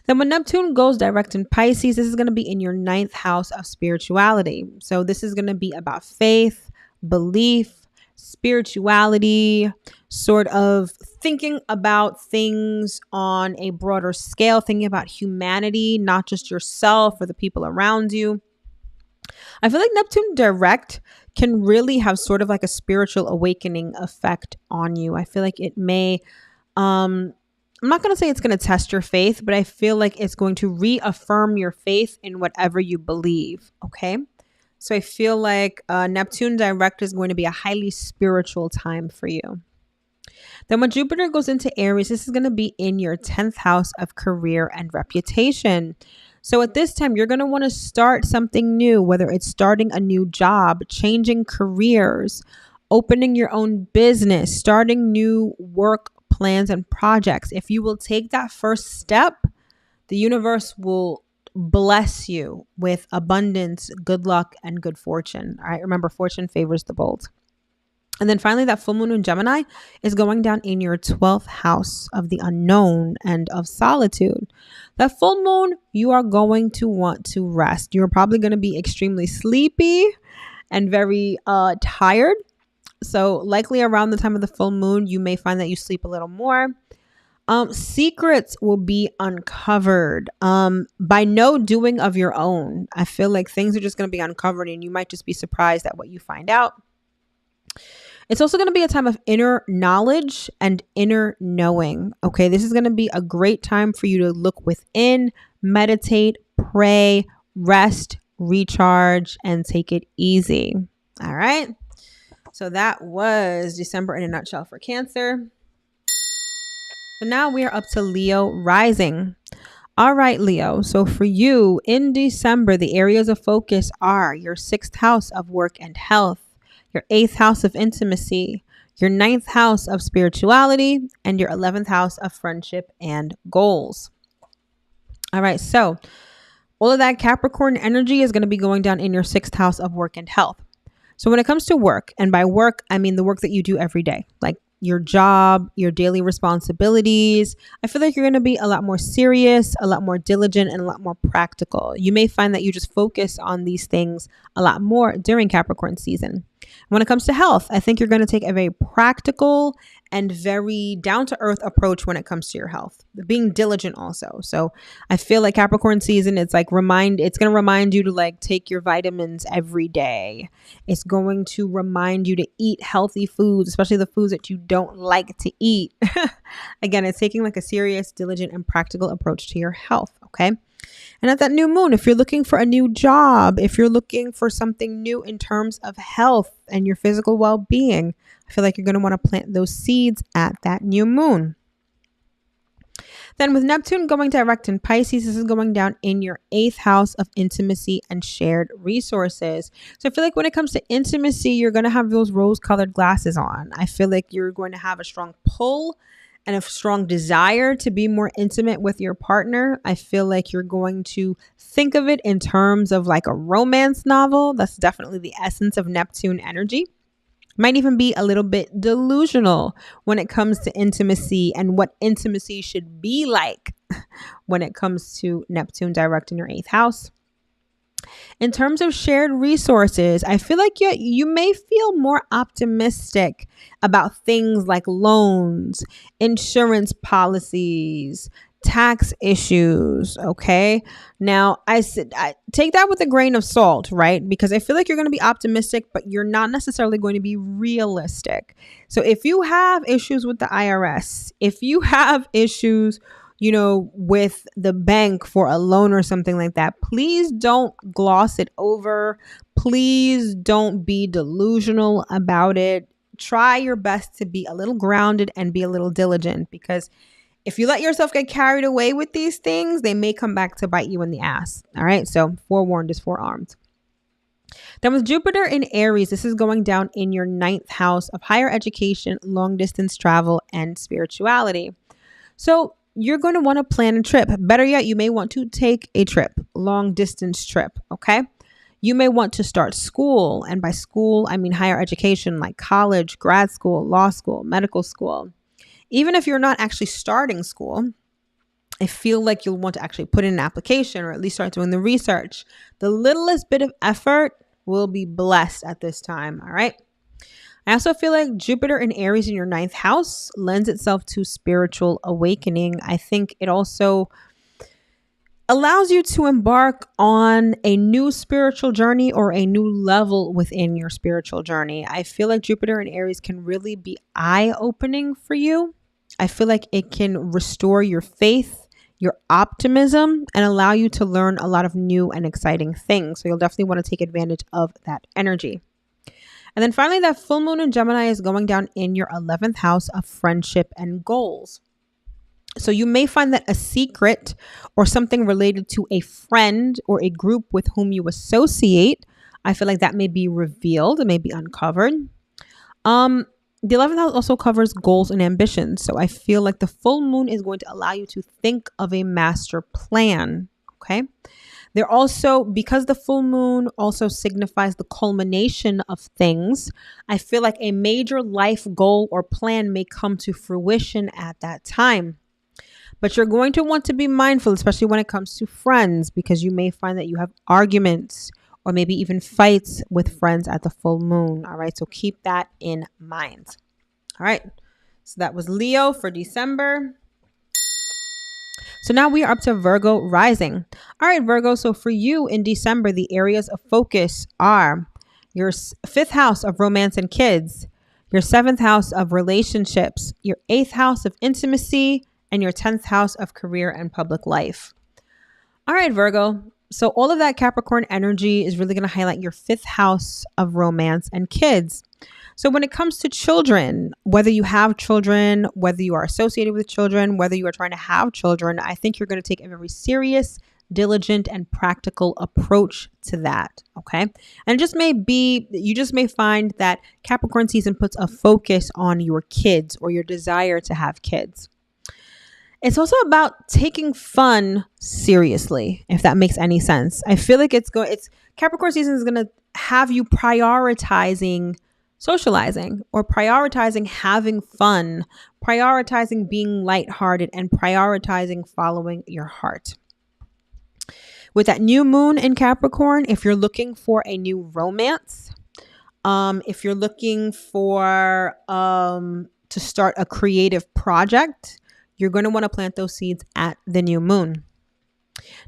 [SPEAKER 1] Then when Neptune goes direct in Pisces, this is going to be in your 9th house of spirituality. So this is going to be about faith, belief, spirituality, sort of thinking about things on a broader scale, thinking about humanity, not just yourself or the people around you. I feel like Neptune direct can really have sort of like a spiritual awakening effect on you. I feel like it may, I'm not going to say it's going to test your faith, but I feel like it's going to reaffirm your faith in whatever you believe. Okay. So I feel like Neptune direct is going to be a highly spiritual time for you. Then when Jupiter goes into Aries, this is going to be in your 10th house of career and reputation. So at this time, you're going to want to start something new, whether it's starting a new job, changing careers, opening your own business, starting new work plans and projects. If you will take that first step, the universe will bless you with abundance, good luck, and good fortune. All right. Remember, fortune favors the bold. And then finally, that full moon in Gemini is going down in your 12th house of the unknown and of solitude. That full moon, you are going to want to rest. You're probably going to be extremely sleepy and very tired. So likely around the time of the full moon, you may find that you sleep a little more. Secrets will be uncovered by no doing of your own. I feel like things are just going to be uncovered and you might just be surprised at what you find out. It's also going to be a time of inner knowledge and inner knowing. Okay, this is going to be a great time for you to look within, meditate, pray, rest, recharge, and take it easy. All right. So that was December in a nutshell for Cancer. So now we are up to Leo rising. All right, Leo. So for you in December, the areas of focus are your 6th house of work and health, your 8th house of intimacy, your 9th house of spirituality, and your 11th house of friendship and goals. All right. So All of that Capricorn energy is going to be going down in your 6th house of work and health. So when it comes to work, and by work, I mean the work that you do every day, like your job, your daily responsibilities, I feel like you're going to be a lot more serious, a lot more diligent, and a lot more practical. You may find that you just focus on these things a lot more during Capricorn season. When it comes to health, I think you're going to take a very practical and very down-to-earth approach when it comes to your health, being diligent also. So I feel like Capricorn season, it's going to remind you to like take your vitamins every day. It's going to remind you to eat healthy foods, especially the foods that you don't like to eat. Again, it's taking like a serious, diligent, and practical approach to your health. Okay. And at that new moon, if you're looking for a new job, if you're looking for something new in terms of health and your physical well-being, I feel like you're going to want to plant those seeds at that new moon. Then with Neptune going direct in Pisces, this is going down in your 8th house of intimacy and shared resources. So I feel like when it comes to intimacy, you're going to have those rose-colored glasses on. I feel like you're going to have a strong pull and a strong desire to be more intimate with your partner. I feel like you're going to think of it in terms of like a romance novel. That's definitely the essence of Neptune energy. Might even be a little bit delusional when it comes to intimacy and what intimacy should be like when it comes to Neptune direct in your 8th house. In terms of shared resources, I feel like you may feel more optimistic about things like loans, insurance policies, tax issues. Okay. Now I take that with a grain of salt, right? Because I feel like you're going to be optimistic, but you're not necessarily going to be realistic. So if you have issues with the IRS, if you have issues, with the bank for a loan or something like that, please don't gloss it over. Please don't be delusional about it. Try your best to be a little grounded and be a little diligent, because if you let yourself get carried away with these things, they may come back to bite you in the ass. All right. So forewarned is forearmed. Then with Jupiter in Aries, this is going down in your 9th house of higher education, long distance travel, and spirituality. So you're going to want to plan a trip. Better yet, you may want to take a trip, long distance trip. Okay. You may want to start school. And by school, I mean higher education, like college, grad school, law school, medical school. Even if you're not actually starting school, I feel like you'll want to actually put in an application or at least start doing the research. The littlest bit of effort will be blessed at this time. All right. I also feel like Jupiter in Aries in your 9th house lends itself to spiritual awakening. I think it also allows you to embark on a new spiritual journey or a new level within your spiritual journey. I feel like Jupiter in Aries can really be eye-opening for you. I feel like it can restore your faith, your optimism, and allow you to learn a lot of new and exciting things. So you'll definitely want to take advantage of that energy. And then finally, that full moon in Gemini is going down in your 11th house of friendship and goals. So you may find that a secret or something related to a friend or a group with whom you associate, I feel like that may be revealed, it may be uncovered. The 11th house also covers goals and ambitions. So I feel like the full moon is going to allow you to think of a master plan. Okay. They're also, because the full moon also signifies the culmination of things, I feel like a major life goal or plan may come to fruition at that time. But you're going to want to be mindful, especially when it comes to friends, because you may find that you have arguments or maybe even fights with friends at the full moon. All right. So keep that in mind. All right. So that was Leo for December. So now we are up to Virgo rising. All right, Virgo. So for you in December, the areas of focus are your 5th house of romance and kids, your 7th house of relationships, your 8th house of intimacy, and your 10th house of career and public life. All right, Virgo. So all of that Capricorn energy is really going to highlight your 5th house of romance and kids. So when it comes to children, whether you have children, whether you are associated with children, whether you are trying to have children, I think you're going to take a very serious, diligent, and practical approach to that. Okay. And you just may find that Capricorn season puts a focus on your kids or your desire to have kids. It's also about taking fun seriously, if that makes any sense. I feel like it's Capricorn season is going to have you prioritizing socializing or prioritizing having fun, prioritizing being lighthearted, and prioritizing following your heart. With that new moon in Capricorn, if you're looking for a new romance, if you're looking for to start a creative project, you're going to want to plant those seeds at the new moon.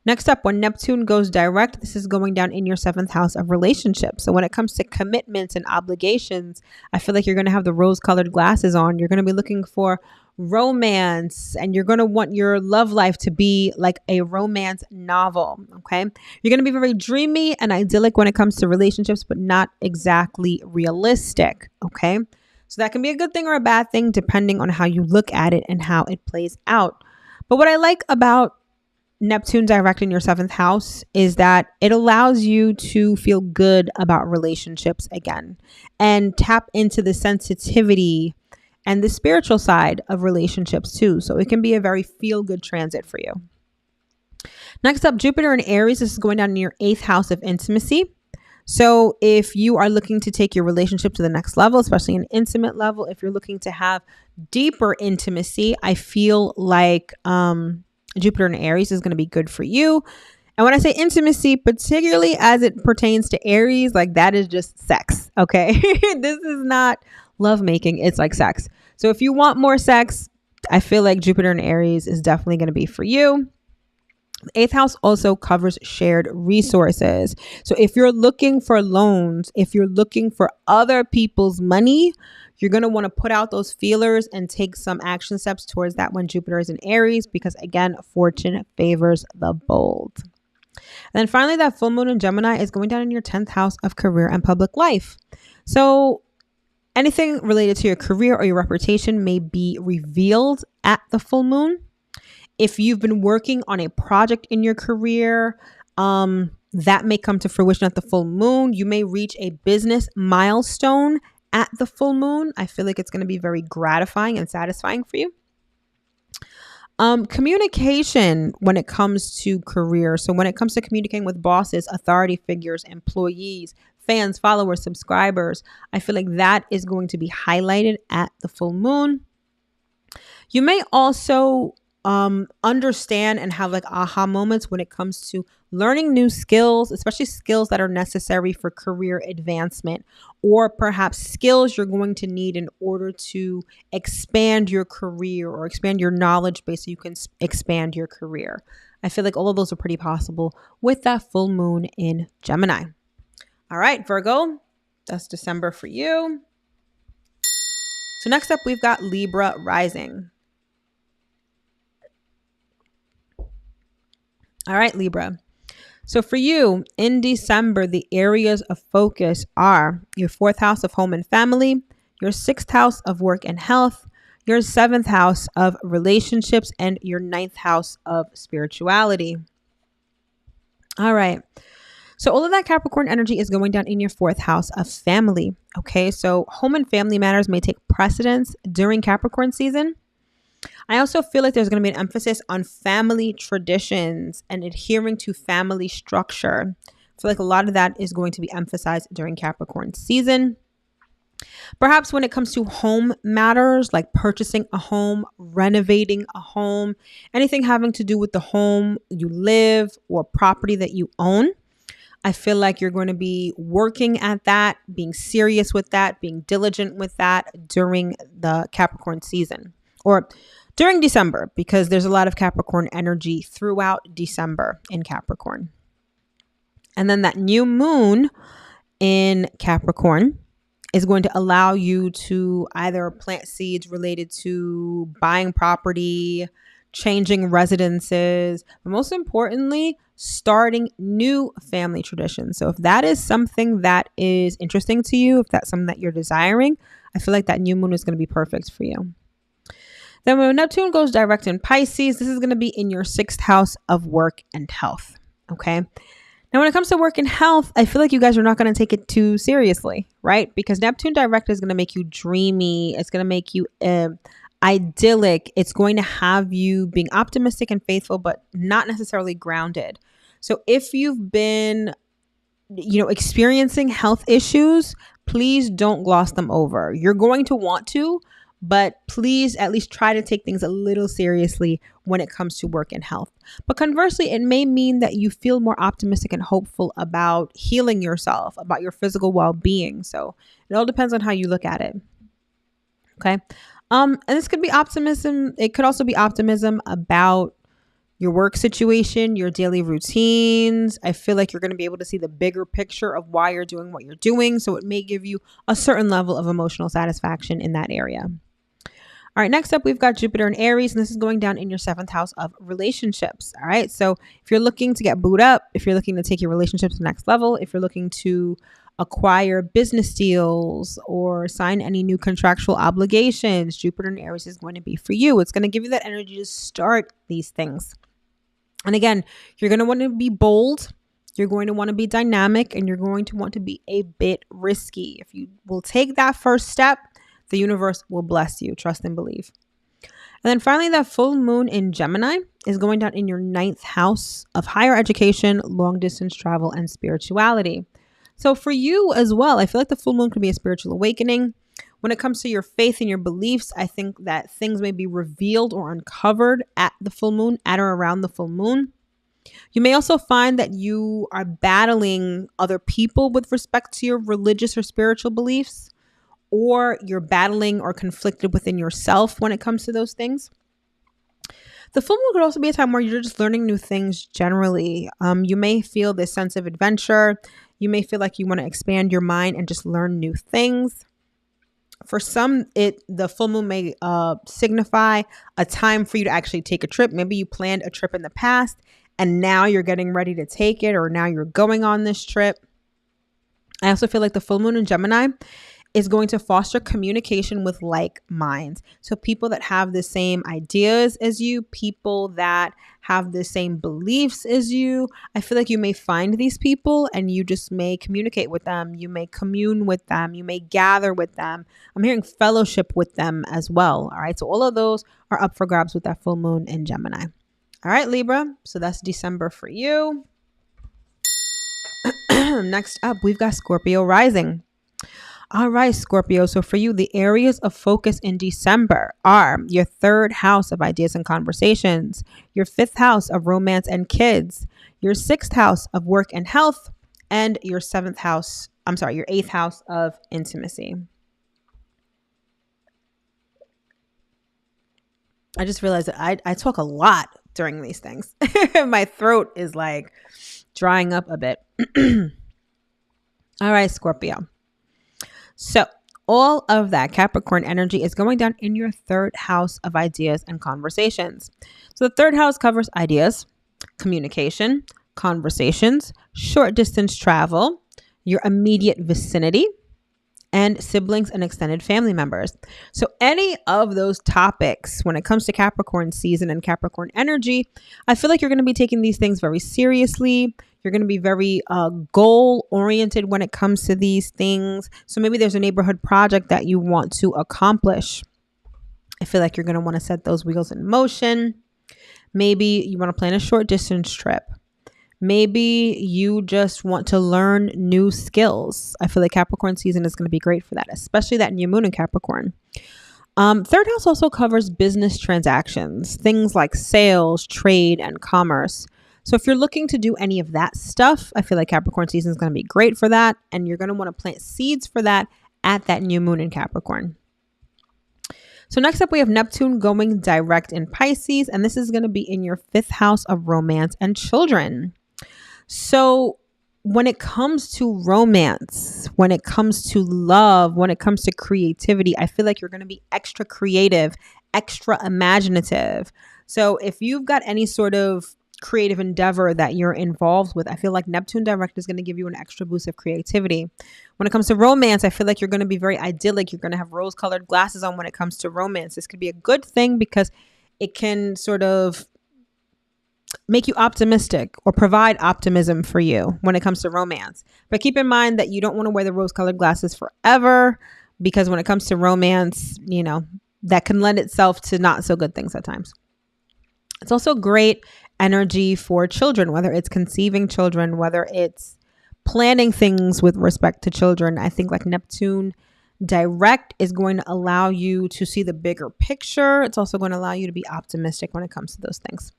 [SPEAKER 1] Next up, when Neptune goes direct, this is going down in your 7th house of relationships. So when it comes to commitments and obligations, I feel like you're going to have the rose-colored glasses on. You're going to be looking for romance, and you're going to want your love life to be like a romance novel. Okay. You're going to be very dreamy and idyllic when it comes to relationships, but not exactly realistic. Okay. So that can be a good thing or a bad thing, depending on how you look at it and how it plays out. But what I like about Neptune direct in your 7th house is that it allows you to feel good about relationships again and tap into the sensitivity and the spiritual side of relationships too. So it can be a very feel-good transit for you. Next up, Jupiter in Aries. This is going down in your 8th house of intimacy. So if you are looking to take your relationship to the next level, especially an intimate level, if you're looking to have deeper intimacy, I feel like Jupiter in Aries is going to be good for you. And when I say intimacy, particularly as it pertains to Aries, like that is just sex. Okay. This is not lovemaking. It's like sex. So if you want more sex, I feel like Jupiter in Aries is definitely going to be for you. The 8th house also covers shared resources. So if you're looking for loans, if you're looking for other people's money, you're going to want to put out those feelers and take some action steps towards that when Jupiter is in Aries, because again, fortune favors the bold. And then finally, that full moon in Gemini is going down in your 10th house of career and public life. So anything related to your career or your reputation may be revealed at the full moon. If you've been working on a project in your career, that may come to fruition at the full moon. You may reach a business milestone at the full moon. I feel like it's going to be very gratifying and satisfying for you. Communication when it comes to career. So when it comes to communicating with bosses, authority figures, employees, fans, followers, subscribers, I feel like that is going to be highlighted at the full moon. You may also understand and have like aha moments when it comes to learning new skills, especially skills that are necessary for career advancement, or perhaps skills you're going to need in order to expand your career or expand your knowledge base so you can expand your career. I feel like all of those are pretty possible with that full moon in Gemini. All right, Virgo, that's December for you. So next up, we've got Libra rising. All right, Libra. So for you in December, the areas of focus are your 4th house of home and family, your 6th house of work and health, your 7th house of relationships, and your 9th house of spirituality. All right. So all of that Capricorn energy is going down in your 4th house of family. Okay. So home and family matters may take precedence during Capricorn season. I also feel like there's going to be an emphasis on family traditions and adhering to family structure. I feel like a lot of that is going to be emphasized during Capricorn season. Perhaps when it comes to home matters, like purchasing a home, renovating a home, anything having to do with the home you live or property that you own. I feel like you're going to be working at that, being serious with that, being diligent with that during the Capricorn season or during December, because there's a lot of Capricorn energy throughout December in Capricorn. And then that new moon in Capricorn is going to allow you to either plant seeds related to buying property, changing residences, but most importantly, starting new family traditions. So if that is something that is interesting to you, if that's something that you're desiring, I feel like that new moon is going to be perfect for you. Then when Neptune goes direct in Pisces, this is going to be in your 6th house of work and health. Okay. Now, when it comes to work and health, I feel like you guys are not going to take it too seriously, right? Because Neptune direct is going to make you dreamy. It's going to make you idyllic. It's going to have you being optimistic and faithful, but not necessarily grounded. So if you've been, experiencing health issues, please don't gloss them over. You're going to want to, but please at least try to take things a little seriously when it comes to work and health. But conversely, it may mean that you feel more optimistic and hopeful about healing yourself, about your physical well-being. So it all depends on how you look at it. Okay. And this could be optimism. It could also be optimism about your work situation, your daily routines. I feel like you're going to be able to see the bigger picture of why you're doing what you're doing. So it may give you a certain level of emotional satisfaction in that area. All right, next up, we've got Jupiter in Aries, and this is going down in your 7th house of relationships. All right, so if you're looking to get booed up, if you're looking to take your relationship to the next level, if you're looking to acquire business deals or sign any new contractual obligations, Jupiter in Aries is going to be for you. It's going to give you that energy to start these things. And again, you're going to want to be bold. You're going to want to be dynamic, and you're going to want to be a bit risky. If you will take that first step, the universe will bless you. Trust and believe. And then finally, that full moon in Gemini is going down in your 9th house of higher education, long distance travel, and spirituality. So for you as well, I feel like the full moon could be a spiritual awakening. When it comes to your faith and your beliefs, I think that things may be revealed or uncovered at the full moon, at or around the full moon. You may also find that you are battling other people with respect to your religious or spiritual beliefs, or you're battling or conflicted within yourself when it comes to those things. The full moon could also be a time where you're just learning new things generally. You may feel this sense of adventure. You may feel like you want to expand your mind and just learn new things. For some, the full moon may signify a time for you to actually take a trip. Maybe you planned a trip in the past and now you're getting ready to take it, or now you're going on this trip. I also feel like the full moon in Gemini is going to foster communication with like minds. So people that have the same ideas as you, people that have the same beliefs as you. I feel like you may find these people and you just may communicate with them. You may commune with them. You may gather with them. I'm hearing fellowship with them as well. All right. So all of those are up for grabs with that full moon in Gemini. All right, Libra. So that's December for you. Next up, we've got Scorpio rising. All right, Scorpio. So for you, the areas of focus in December are your 3rd house of ideas and conversations, your 5th house of romance and kids, your 6th house of work and health, and your 8th house of intimacy. I just realized that I talk a lot during these things. My throat is like drying up a bit. All right, Scorpio. So all of that Capricorn energy is going down in your 3rd house of ideas and conversations. So the 3rd house covers ideas, communication, conversations, short distance travel, your immediate vicinity, and siblings and extended family members. So any of those topics, when it comes to Capricorn season and Capricorn energy, I feel like you're going to be taking these things very seriously. You're going to be very goal oriented when it comes to these things. So maybe there's a neighborhood project that you want to accomplish. I feel like you're going to want to set those wheels in motion. Maybe you want to plan a short distance trip. Maybe you just want to learn new skills. I feel like Capricorn season is going to be great for that, especially that new moon in Capricorn. 3rd house also covers business transactions, things like sales, trade, and commerce. So if you're looking to do any of that stuff, I feel like Capricorn season is going to be great for that. And you're going to want to plant seeds for that at that new moon in Capricorn. So next up, we have Neptune going direct in Pisces, and this is going to be in your 5th house of romance and children. So when it comes to romance, when it comes to love, when it comes to creativity, I feel like you're going to be extra creative, extra imaginative. So if you've got any sort of creative endeavor that you're involved with, I feel like Neptune direct is going to give you an extra boost of creativity. When it comes to romance, I feel like you're going to be very idyllic. You're going to have rose-colored glasses on when it comes to romance. This could be a good thing because it can sort of make you optimistic or provide optimism for you when it comes to romance. But keep in mind that you don't want to wear the rose-colored glasses forever, because when it comes to romance, that can lend itself to not so good things at times. It's also great energy for children, whether it's conceiving children, whether it's planning things with respect to children. I think like Neptune direct is going to allow you to see the bigger picture. It's also going to allow you to be optimistic when it comes to those things.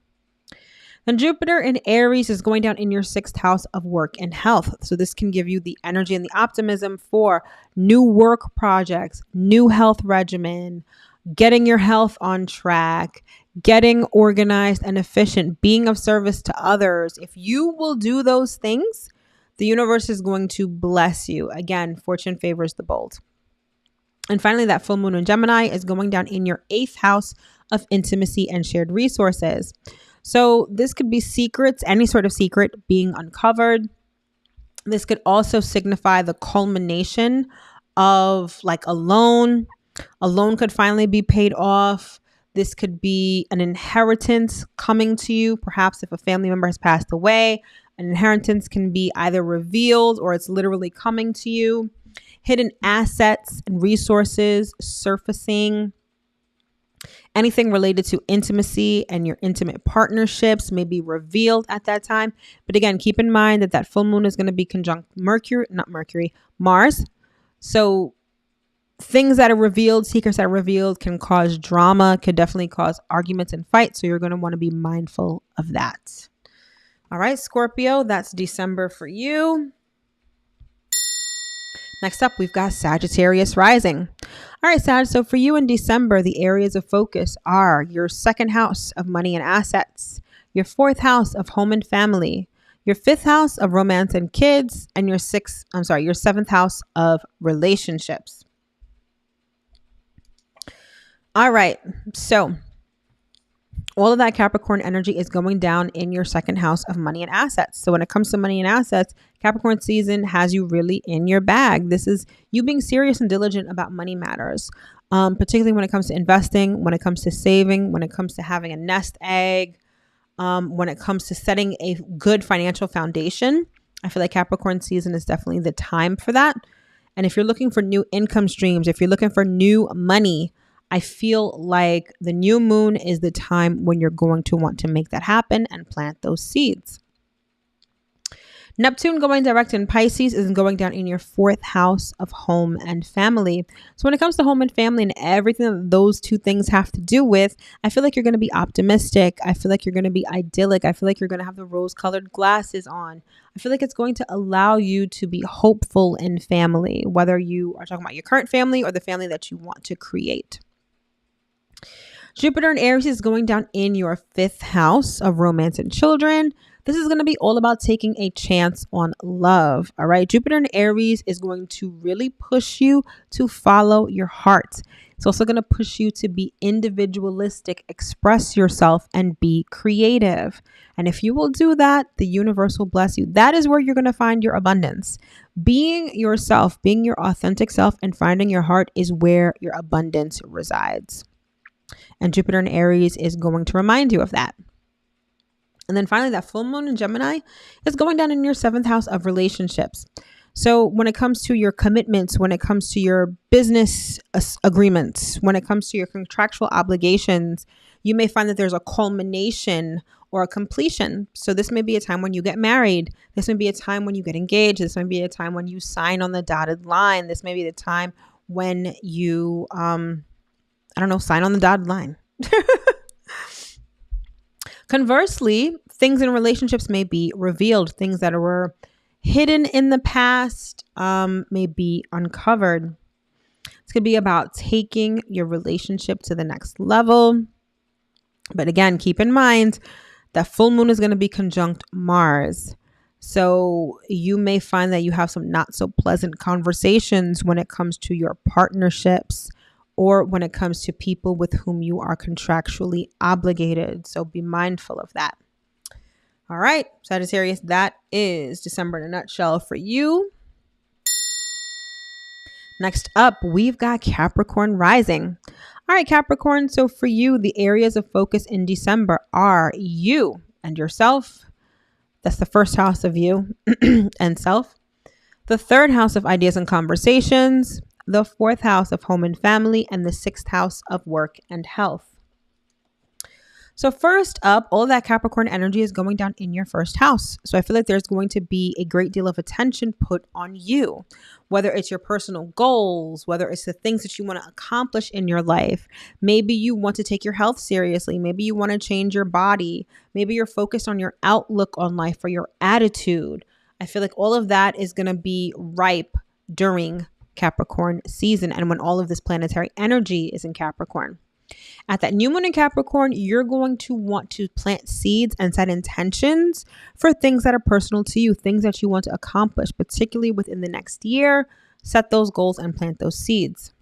[SPEAKER 1] Then Jupiter in Aries is going down in your 6th house of work and health. So this can give you the energy and the optimism for new work projects, new health regimen, getting your health on track, getting organized and efficient, being of service to others. If you will do those things, the universe is going to bless you. Again, fortune favors the bold. And finally, that full moon in Gemini is going down in your 8th house of intimacy and shared resources. So this could be secrets, any sort of secret being uncovered. This could also signify the culmination of like a loan. A loan could finally be paid off. This could be an inheritance coming to you. Perhaps if a family member has passed away, an inheritance can be either revealed or it's literally coming to you. Hidden assets and resources surfacing. Anything related to intimacy and your intimate partnerships may be revealed at that time. But again, keep in mind that that full moon is going to be conjunct Mars. So things that are revealed, secrets that are revealed can cause drama, could definitely cause arguments and fights. So you're going to want to be mindful of that. All right, Scorpio, that's December for you. Next up, we've got Sagittarius rising. All right, Sag, so for you in December, the areas of focus are your 2nd house of money and assets, your 4th house of home and family, your 5th house of romance and kids, and your 7th house of relationships. All right, so all of that Capricorn energy is going down in your 2nd house of money and assets. So when it comes to money and assets, Capricorn season has you really in your bag. This is you being serious and diligent about money matters, particularly when it comes to investing, when it comes to saving, when it comes to having a nest egg, when it comes to setting a good financial foundation. I feel like Capricorn season is definitely the time for that. And if you're looking for new income streams, if you're looking for new money, I feel like the new moon is the time when you're going to want to make that happen and plant those seeds. Neptune going direct in Pisces is going down in your 4th house of home and family. So when it comes to home and family and everything that those two things have to do with, I feel like you're going to be optimistic. I feel like you're going to be idyllic. I feel like you're going to have the rose-colored glasses on. I feel like it's going to allow you to be hopeful in family, whether you are talking about your current family or the family that you want to create. Jupiter in Aries is going down in your 5th house of romance and children. This is going to be all about taking a chance on love. All right. Jupiter in Aries is going to really push you to follow your heart. It's also going to push you to be individualistic, express yourself, and be creative. And if you will do that, the universe will bless you. That is where you're going to find your abundance. Being yourself, being your authentic self, and finding your heart is where your abundance resides. And Jupiter in Aries is going to remind you of that. And then finally, that full moon in Gemini is going down in your 7th house of relationships. So when it comes to your commitments, when it comes to your business agreements, when it comes to your contractual obligations, you may find that there's a culmination or a completion. So this may be a time when you get married. This may be a time when you get engaged. This may be a time when you sign on the dotted line. This may be the time when you, sign on the dotted line. Conversely, things in relationships may be revealed. Things that were hidden in the past may be uncovered. It's going to be about taking your relationship to the next level. But again, keep in mind that full moon is going to be conjunct Mars. So you may find that you have some not so pleasant conversations when it comes to your partnerships or when it comes to people with whom you are contractually obligated. So be mindful of that. All right, Sagittarius, that is December in a nutshell for you. Next up, we've got Capricorn rising. All right, Capricorn. So for you, the areas of focus in December are you and yourself. That's the 1st house of you and self. The 3rd house of ideas and conversations, the 4th house of home and family, and the 6th house of work and health. So first up, all of that Capricorn energy is going down in your 1st house. So I feel like there's going to be a great deal of attention put on you, whether it's your personal goals, whether it's the things that you want to accomplish in your life. Maybe you want to take your health seriously. Maybe you want to change your body. Maybe you're focused on your outlook on life or your attitude. I feel like all of that is going to be ripe during Capricorn season and when all of this planetary energy is in Capricorn. At that new moon in Capricorn, you're going to want to plant seeds and set intentions for things that are personal to you, things that you want to accomplish, particularly within the next year. Set those goals and plant those seeds.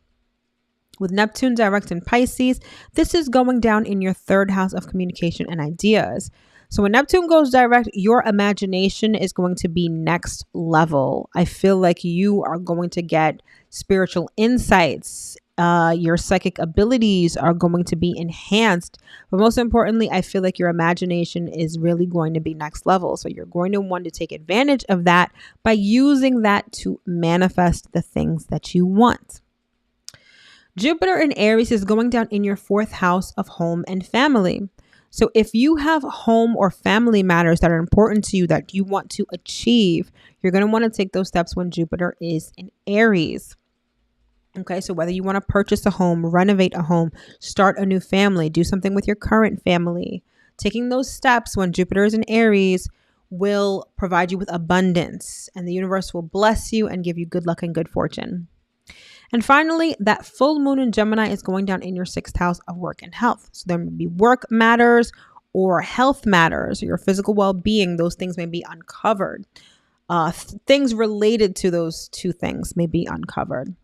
[SPEAKER 1] With Neptune direct in Pisces, this is going down in your 3rd house of communication and ideas. So when Neptune goes direct, your imagination is going to be next level. I feel like you are going to get spiritual insights. Your psychic abilities are going to be enhanced. But most importantly, I feel like your imagination is really going to be next level. So you're going to want to take advantage of that by using that to manifest the things that you want. Jupiter in Aries is going down in your 4th house of home and family. So if you have home or family matters that are important to you that you want to achieve, you're going to want to take those steps when Jupiter is in Aries. Okay, so whether you want to purchase a home, renovate a home, start a new family, do something with your current family, taking those steps when Jupiter is in Aries will provide you with abundance, and the universe will bless you and give you good luck and good fortune. And finally, that full moon in Gemini is going down in your 6th house of work and health. So there may be work matters or health matters, or your physical well-being. Those things may be uncovered. Things related to those two things may be uncovered.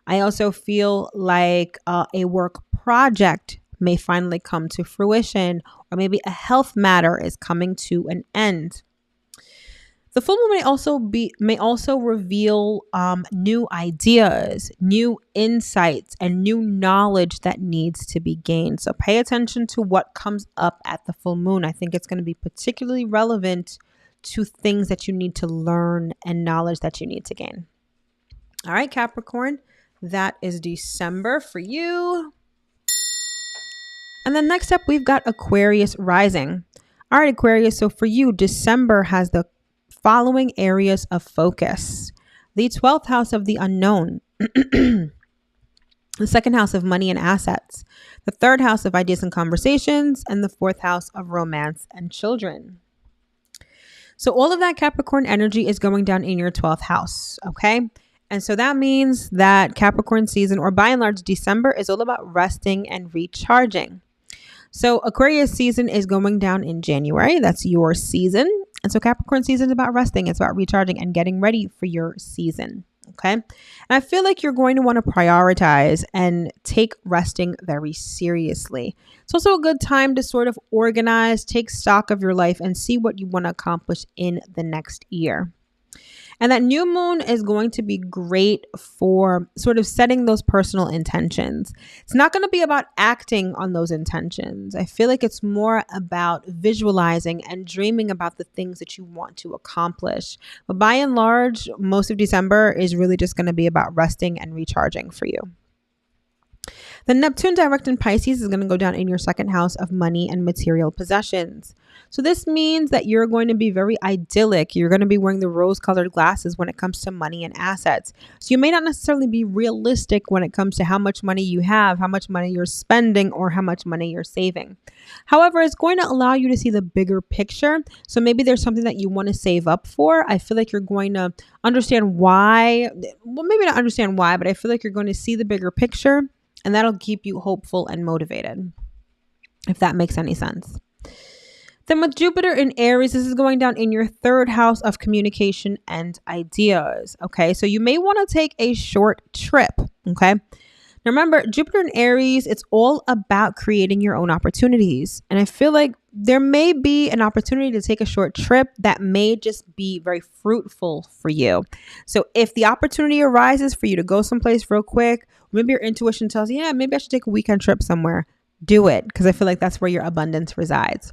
[SPEAKER 1] I also feel like a work project may finally come to fruition, or maybe a health matter is coming to an end. The full moon may also reveal new ideas, new insights, and new knowledge that needs to be gained. So pay attention to what comes up at the full moon. I think it's going to be particularly relevant to things that you need to learn and knowledge that you need to gain. All right, Capricorn, that is December for you. And then next up, we've got Aquarius rising. All right, Aquarius. So for you, December has the following areas of focus: the 12th house of the unknown, the 2nd house of money and assets, the 3rd house of ideas and conversations, and the 4th house of romance and children. So all of that Capricorn energy is going down in your 12th house. Okay. And so that means that Capricorn season, or by and large December, is all about resting and recharging. So Aquarius season is going down in January. That's your season. And so Capricorn season is about resting. It's about recharging and getting ready for your season. Okay. And I feel like you're going to want to prioritize and take resting very seriously. It's also a good time to sort of organize, take stock of your life, and see what you want to accomplish in the next year. And that new moon is going to be great for sort of setting those personal intentions. It's not going to be about acting on those intentions. I feel like it's more about visualizing and dreaming about the things that you want to accomplish. But by and large, most of December is really just going to be about resting and recharging for you. The Neptune direct in Pisces is going to go down in your 2nd house of money and material possessions. So this means that you're going to be very idyllic. You're going to be wearing the rose-colored glasses when it comes to money and assets. So you may not necessarily be realistic when it comes to how much money you have, how much money you're spending, or how much money you're saving. However, it's going to allow you to see the bigger picture. So maybe there's something that you want to save up for. I feel like you're going to understand why. Well, maybe not understand why, but I feel like you're going to see the bigger picture. And that'll keep you hopeful and motivated, if that makes any sense. Then with Jupiter in Aries, this is going down in your 3rd house of communication and ideas. Okay, so you may want to take a short trip. Okay, now remember, Jupiter in Aries, it's all about creating your own opportunities. And I feel like there may be an opportunity to take a short trip that may just be very fruitful for you. So if the opportunity arises for you to go someplace real quick, maybe your intuition tells you, yeah, maybe I should take a weekend trip somewhere, do it, because I feel like that's where your abundance resides.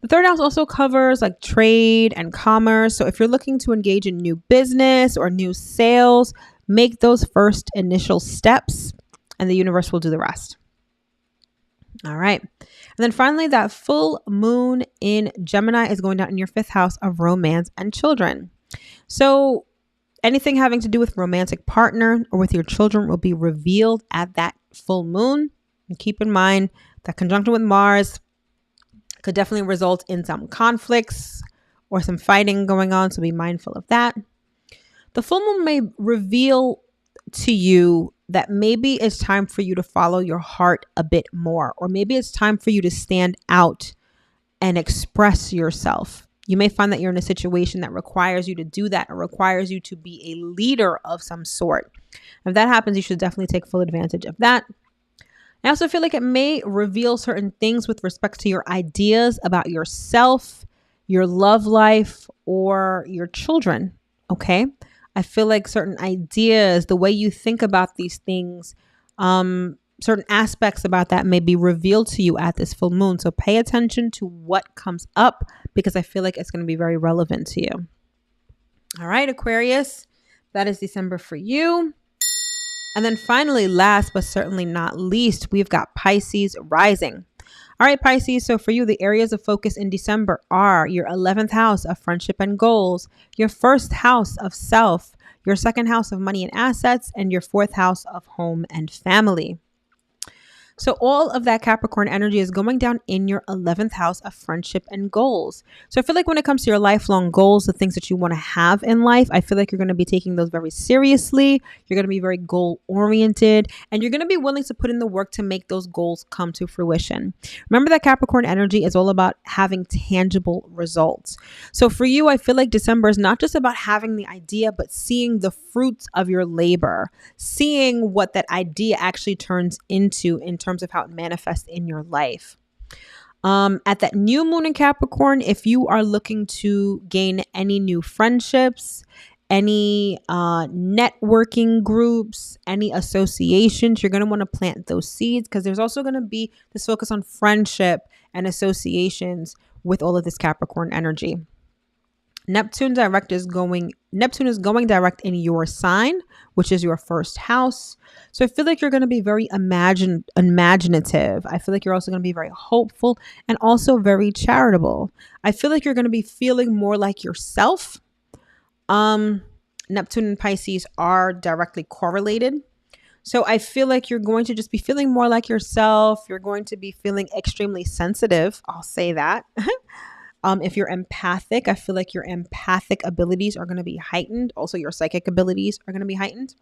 [SPEAKER 1] The 3rd house also covers like trade and commerce. So if you're looking to engage in new business or new sales, make those first initial steps and the universe will do the rest. All right. And then finally, that full moon in Gemini is going down in your 5th house of romance and children. So anything having to do with romantic partner or with your children will be revealed at that full moon. And keep in mind that conjunction with Mars could definitely result in some conflicts or some fighting going on. So be mindful of that. The full moon may reveal to you that maybe it's time for you to follow your heart a bit more, or maybe it's time for you to stand out and express yourself. You may find that you're in a situation that requires you to do that, or requires you to be a leader of some sort. If that happens, you should definitely take full advantage of that. I also feel like it may reveal certain things with respect to your ideas about yourself, your love life, or your children. Okay. I feel like certain ideas, the way you think about these things, certain aspects about that may be revealed to you at this full moon. So pay attention to what comes up, because I feel like it's going to be very relevant to you. All right, Aquarius, that is December for you. And then finally, last but certainly not least, we've got Pisces rising. All right, Pisces. So for you, the areas of focus in December are your 11th house of friendship and goals, your 1st house of self, your 2nd house of money and assets, and your 4th house of home and family. So all of that Capricorn energy is going down in your 11th house of friendship and goals. So I feel like when it comes to your lifelong goals, the things that you want to have in life, I feel like you're going to be taking those very seriously. You're going to be very goal oriented, and you're going to be willing to put in the work to make those goals come to fruition. Remember that Capricorn energy is all about having tangible results. So for you, I feel like December is not just about having the idea, but seeing the fruits of your labor, seeing what that idea actually turns into in terms of how it manifests in your life. At that new moon in Capricorn, if you are looking to gain any new friendships, any networking groups, any associations, you're going to want to plant those seeds, because there's also going to be this focus on friendship and associations with all of this Capricorn energy. Neptune is going direct in your sign, which is your 1st house. So I feel like you're going to be very imaginative. I feel like you're also going to be very hopeful and also very charitable. I feel like you're going to be feeling more like yourself. Neptune and Pisces are directly correlated. So I feel like you're going to just be feeling more like yourself. You're going to be feeling extremely sensitive. I'll say that. If you're empathic, I feel like your empathic abilities are going to be heightened. Also, your psychic abilities are going to be heightened.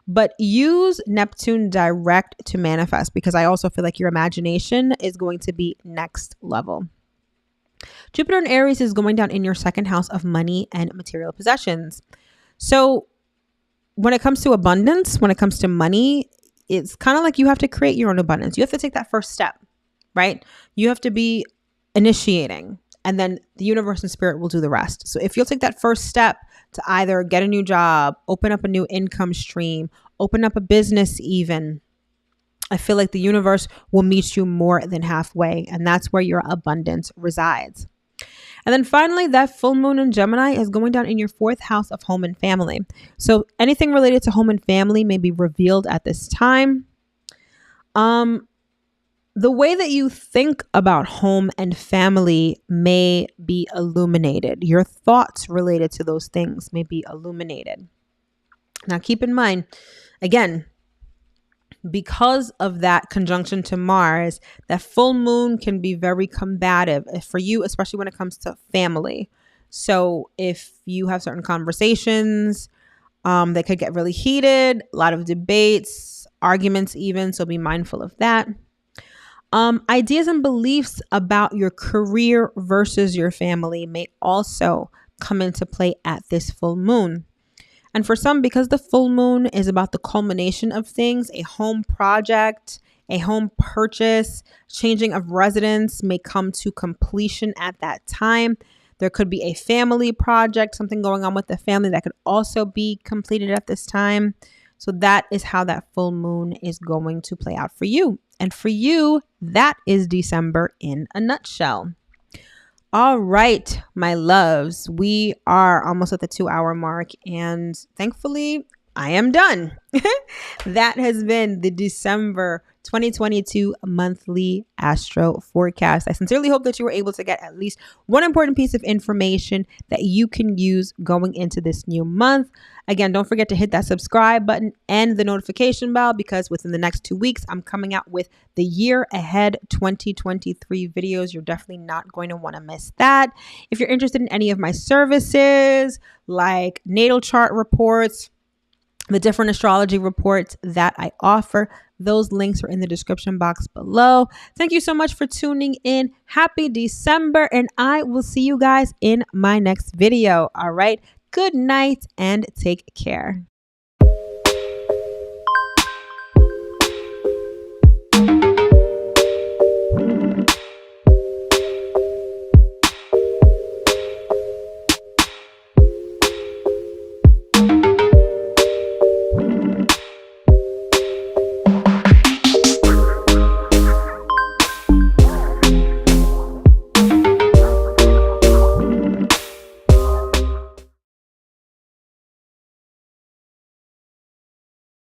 [SPEAKER 1] But use Neptune direct to manifest, because I also feel like your imagination is going to be next level. Jupiter in Aries is going down in your 2nd house of money and material possessions. So when it comes to abundance, when it comes to money, it's kind of like you have to create your own abundance. You have to take that first step, right? You have to be initiating, and then the universe and spirit will do the rest. So if you'll take that first step to either get a new job, open up a new income stream, open up a business even, I feel like the universe will meet you more than halfway, and that's where your abundance resides. And then finally, that full moon in Gemini is going down in your 4th house of home and family. So anything related to home and family may be revealed at this time. The way that you think about home and family may be illuminated. Your thoughts related to those things may be illuminated. Now, keep in mind, again, because of that conjunction to Mars, that full moon can be very combative for you, especially when it comes to family. So if you have certain conversations, they could get really heated, a lot of debates, arguments even. So be mindful of that. Ideas and beliefs about your career versus your family may also come into play at this full moon. And for some, because the full moon is about the culmination of things, a home project, a home purchase, changing of residence may come to completion at that time. There could be a family project, something going on with the family that could also be completed at this time. So that is how that full moon is going to play out for you. And for you, that is December in a nutshell. All right, my loves, we are almost at the 2-hour mark. And thankfully, I am done. That has been the December 2022 monthly astro forecast. I sincerely hope that you were able to get at least one important piece of information that you can use going into this new month. Again, don't forget to hit that subscribe button and the notification bell, because within the next 2 weeks, I'm coming out with the year ahead 2023 videos. You're definitely not going to want to miss that. If you're interested in any of my services like natal chart reports, the different astrology reports that I offer, those links are in the description box below. Thank you so much for tuning in. Happy December, and I will see you guys in my next video. All right. Good night and take care.